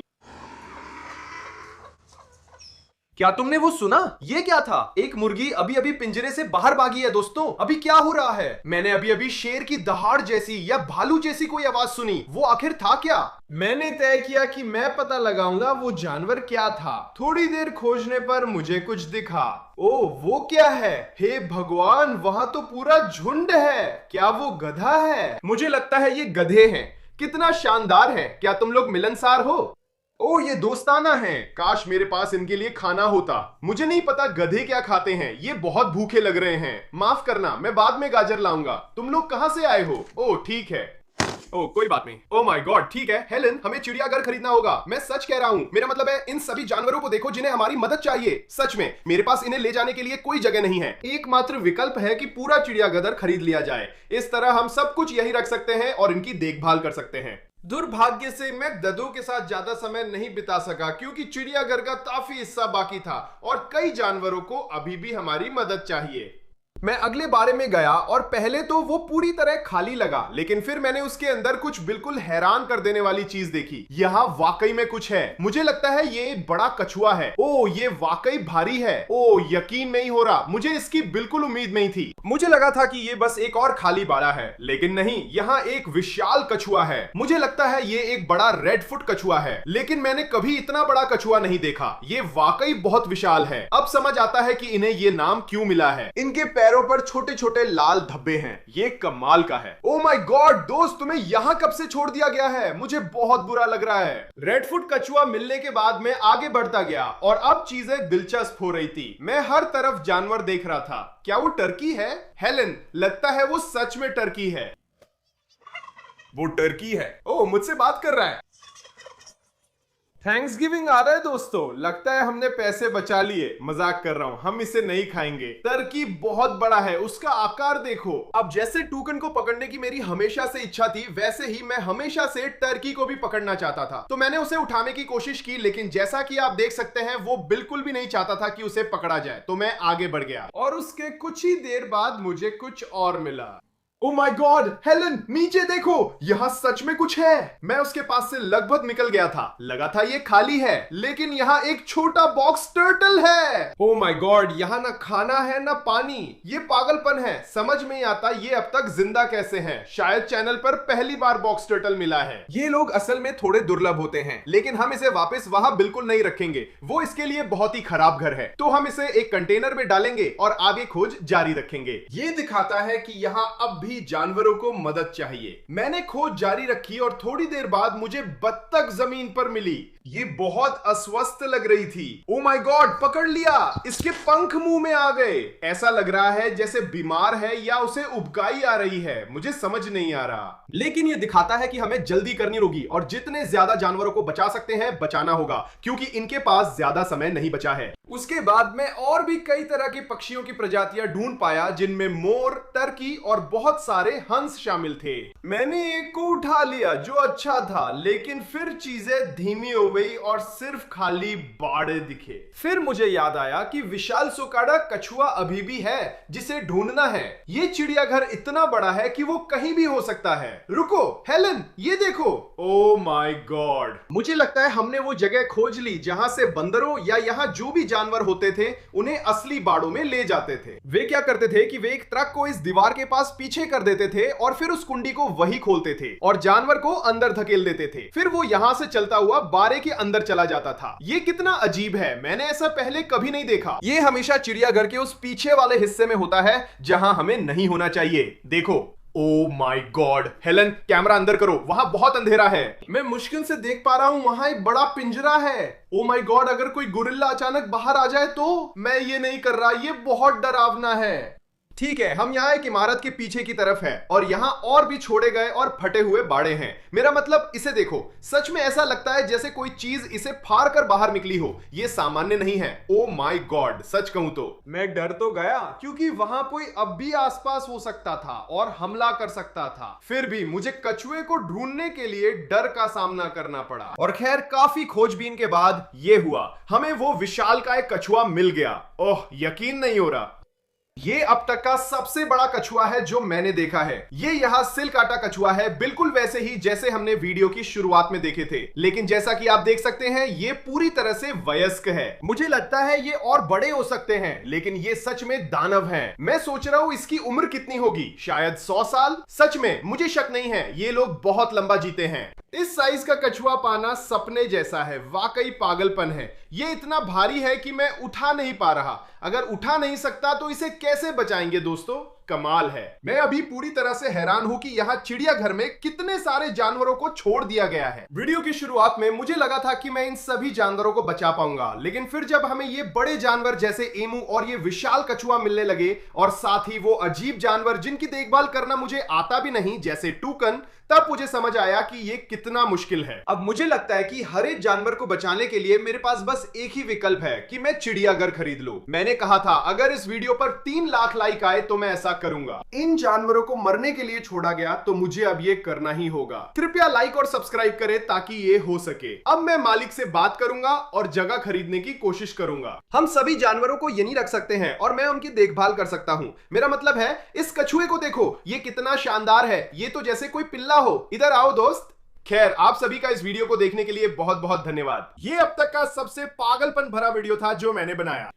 क्या तुमने वो सुना? ये क्या था? एक मुर्गी अभी अभी पिंजरे से बाहर भागी है। दोस्तों अभी क्या हो रहा है? मैंने अभी अभी शेर की दहाड़ जैसी या भालू जैसी कोई आवाज सुनी। वो आखिर था क्या? मैंने तय किया कि मैं पता लगाऊंगा वो जानवर क्या था। थोड़ी देर खोजने पर मुझे कुछ दिखा। ओ वो क्या है? हे भगवान, वहां तो पूरा झुंड है। क्या वो गधा है? मुझे लगता है ये गधे हैं। कितना शानदार है। क्या तुम लोग मिलनसार हो? ओ ये दोस्ताना है। काश मेरे पास इनके लिए खाना होता। मुझे नहीं पता गधे क्या खाते हैं। ये बहुत भूखे लग रहे हैं। माफ करना, मैं बाद में गाजर लाऊंगा। तुम लोग कहां से आए हो? ओ ठीक है। ओ कोई बात नहीं। ओ माय गॉड, ठीक है हेलन, हमें चिड़ियाघर खरीदना होगा। मैं सच कह रहा हूँ, मेरा मतलब है इन सभी जानवरों को देखो जिन्हें हमारी मदद चाहिए। सच में मेरे पास इन्हें ले जाने के लिए कोई जगह नहीं है। एकमात्र विकल्प है कि पूरा चिड़ियाघर खरीद लिया जाए। इस तरह हम सब कुछ यही रख सकते हैं और इनकी देखभाल कर सकते हैं। दुर्भाग्य से मैं ददू के साथ ज्यादा समय नहीं बिता सका, क्योंकि चिड़ियाघर का काफी हिस्सा बाकी था और कई जानवरों को अभी भी हमारी मदद चाहिए। मैं अगले बारे में गया और पहले तो वो पूरी तरह खाली लगा, लेकिन फिर मैंने उसके अंदर कुछ बिल्कुल हैरान कर देने वाली चीज देखी। यहाँ वाकई में कुछ है। मुझे लगता है ये एक बड़ा कछुआ है। ओ ये वाकई भारी है। ओ यकीन नहीं हो रहा, मुझे इसकी बिल्कुल उम्मीद नहीं थी। मुझे लगा था कि ये बस एक और खाली बाड़ा है, लेकिन नहीं, यहाँ एक विशाल कछुआ है। मुझे लगता है ये एक बड़ा रेडफुट कछुआ है, लेकिन मैंने कभी इतना बड़ा कछुआ नहीं देखा। ये वाकई बहुत विशाल है। अब समझ आता है कि इन्हें ये नाम क्यों मिला है। इनके पैरों पर छोटे छोटे लाल धब्बे हैं। ये कमाल का है। ओ माय गॉड दोस्त, तुम्हें यहाँ कब से छोड़ दिया गया है? मुझे बहुत बुरा लग रहा है। रेडफुट कछुआ मिलने के बाद मैं आगे बढ़ता गया और अब चीजें दिलचस्प हो रही थी। मैं हर तरफ जानवर देख रहा था। क्या वो टर्की है? हेलन, लगता है वो सच में टर्की है। वो टर्की है। ओ मुझसे बात कर रहा है। थैंक्सगिविंग आ रहा है दोस्तों, लगता है हमने पैसे बचा लिए। मजाक कर रहा हूँ, हम इसे नहीं खाएंगे। टर्की बहुत बड़ा है, उसका आकार देखो। अब जैसे टूकन को पकड़ने की मेरी हमेशा से इच्छा थी, वैसे ही मैं हमेशा से टर्की को भी पकड़ना चाहता था। तो मैंने उसे उठाने की कोशिश की, लेकिन जैसा कि आप देख सकते हैं वो बिल्कुल भी नहीं चाहता था कि उसे पकड़ा जाए। तो मैं आगे बढ़ गया और उसके कुछ ही देर बाद मुझे कुछ और मिला। ओ माय गॉड हेलन, नीचे देखो, यहाँ सच में कुछ है। मैं उसके पास से लगभग निकल गया था, लगा था ये खाली है, लेकिन यहाँ एक छोटा बॉक्स टर्टल है। ओ माय गॉड, यहाँ ना खाना है ना पानी। ये पागलपन है, समझ में नहीं आता ये अब तक जिंदा कैसे हैं। शायद चैनल पर पहली बार बॉक्स टर्टल मिला है। ये लोग असल में थोड़े दुर्लभ होते हैं, लेकिन हम इसे वापस वहां बिल्कुल नहीं रखेंगे, वो इसके लिए बहुत ही खराब घर है। तो हम इसे एक कंटेनर में डालेंगे और आगे खोज जारी रखेंगे। ये दिखाता है कि यहाँ अब भी जानवरों को मदद चाहिए। मैंने खोज जारी रखी और थोड़ी देर बाद मुझे बत्तख जमीन पर मिली। ये बहुत अस्वस्थ लग रही थी। ओ माय गॉड, पकड़ लिया, इसके पंख मुंह में आ गए। ऐसा लग रहा है जैसे बीमार है या उसे उबकाई आ रही है, मुझे समझ नहीं आ रहा। लेकिन ये दिखाता है कि हमें जल्दी करनी होगी और जितने ज्यादा जानवरों को बचा सकते हैं बचाना होगा, क्योंकि इनके पास ज्यादा समय नहीं बचा है। उसके बाद मैं और भी कई तरह के पक्षियों की प्रजातियां ढूंढ पाया, जिनमें मोर, टर्की और बहुत सारे हंस शामिल थे। मैंने एक को उठा लिया जो अच्छा था, लेकिन फिर चीजें धीमी हो गई और सिर्फ खाली बाड़े दिखे। फिर मुझे याद आया कि विशाल सोकाडा कछुआ अभी भी है जिसे ढूंढना है। ये चिड़ियाघर इतना बड़ा है कि वो कहीं भी हो सकता है। रुको हेलन, ये देखो। ओ माय गॉड, मुझे लगता है हमने वो जगह खोज ली जहां से बंदरों या यहाँ जो भी जानवर होते थे उन्हें असली बाड़ों में ले जाते थे। वे क्या करते थे कि वे एक ट्रक को इस दीवार के पास पीछे कर देते थे और फिर उस कुंडी को वही खोलते थे और जानवर को अंदर धकेल देते थे। फिर वो यहां से चलता हुआ बारे के अंदर चला जाता था। ये कितना अजीब है, मैंने ऐसा पहले कभी नहीं देखा। ये हमेशा चिड़ियाघर के उस पीछे वाले हिस्से में होता है जहां हमें नहीं होना चाहिए। देखो, oh my God Helen, camera अंदर करो, वहां बहुत अंधेरा है। मैं मुश्किल से देख पा रहा हूं, वहां एक बड़ा पिंजरा है। ओ माय गॉड, अगर कोई गोरिल्ला अचानक बाहर आ जाए तो? मैं ये नहीं कर रहा, ये बहुत डरावना है। ठीक है, हम यहाँ एक इमारत के पीछे की तरफ है और यहाँ और भी छोड़े गए और फटे हुए बाड़े हैं। मेरा मतलब, इसे देखो, सच में ऐसा लगता है जैसे कोई चीज इसे फाड़ कर बाहर निकली हो। ये सामान्य नहीं है। ओ माय गॉड, सच कहूं तो मैं डर तो गया, क्योंकि वहां कोई अब भी आसपास हो सकता था और हमला कर सकता था। फिर भी मुझे कछुए को ढूंढने के लिए डर का सामना करना पड़ा। और खैर, काफी खोजबीन के बाद ये हुआ, हमें वो विशालकाय कछुआ मिल गया। ओह, यकीन नहीं हो रहा, ये अब तक का सबसे बड़ा कछुआ है जो मैंने देखा है। ये यहाँ सिल्क आटा कछुआ है, बिल्कुल वैसे ही जैसे हमने वीडियो की शुरुआत में देखे थे। लेकिन जैसा कि आप देख सकते हैं, ये पूरी तरह से वयस्क है। मुझे लगता है ये और बड़े हो सकते हैं, लेकिन ये सच में दानव हैं। मैं सोच रहा हूँ इसकी उम्र कितनी होगी, शायद 100 साल। सच में मुझे शक नहीं है, ये लोग बहुत लंबा जीते हैं। इस साइज का कछुआ पाना सपने जैसा है, वाकई पागलपन है। ये इतना भारी है कि मैं उठा नहीं पा रहा। अगर उठा नहीं सकता तो इसे कैसे बचाएंगे दोस्तों? कमाल है। मैं अभी पूरी तरह से हैरान हूं कि यहाँ चिड़ियाघर में कितने सारे जानवरों को छोड़ दिया गया है। वीडियो की शुरुआत में मुझे लगा था कि मैं इन सभी जानवरों को बचा पाऊंगा, लेकिन फिर जब हमें ये बड़े जानवर जैसे एमू और ये विशाल कछुआ मिलने लगे और साथ ही वो अजीब जानवर जिनकी देखभाल करना मुझे आता भी नहीं, जैसे टूकन, तब मुझे समझ आया कि ये कितना मुश्किल है। अब मुझे लगता है कि हर एक जानवर को बचाने के लिए मेरे पास बस एक ही विकल्प है कि मैं चिड़ियाघर खरीद लूं। मैंने कहा था अगर इस वीडियो पर 3 लाख लाइक आए तो मैं ऐसा करूंगा। इन जानवरों को मरने के लिए छोड़ा गया तो मुझे अब ये करना ही होगा। कृपया लाइक और सब्सक्राइब करें ताकि ये हो सके। अब मैं मालिक से बात करूंगा और जगह खरीदने की कोशिश करूंगा। हम सभी जानवरों को यहीं रख सकते हैं और मैं उनकी देखभाल कर सकता हूं। मेरा मतलब है, इस कछुए को देखो, ये कितना शानदार है। ये तो जैसे कोई पिल्ला हो। इधर आओ दोस्त। खैर, आप सभी का इस वीडियो को देखने के लिए बहुत बहुत धन्यवाद। ये अब तक का सबसे पागलपन भरा वीडियो था जो मैंने बनाया।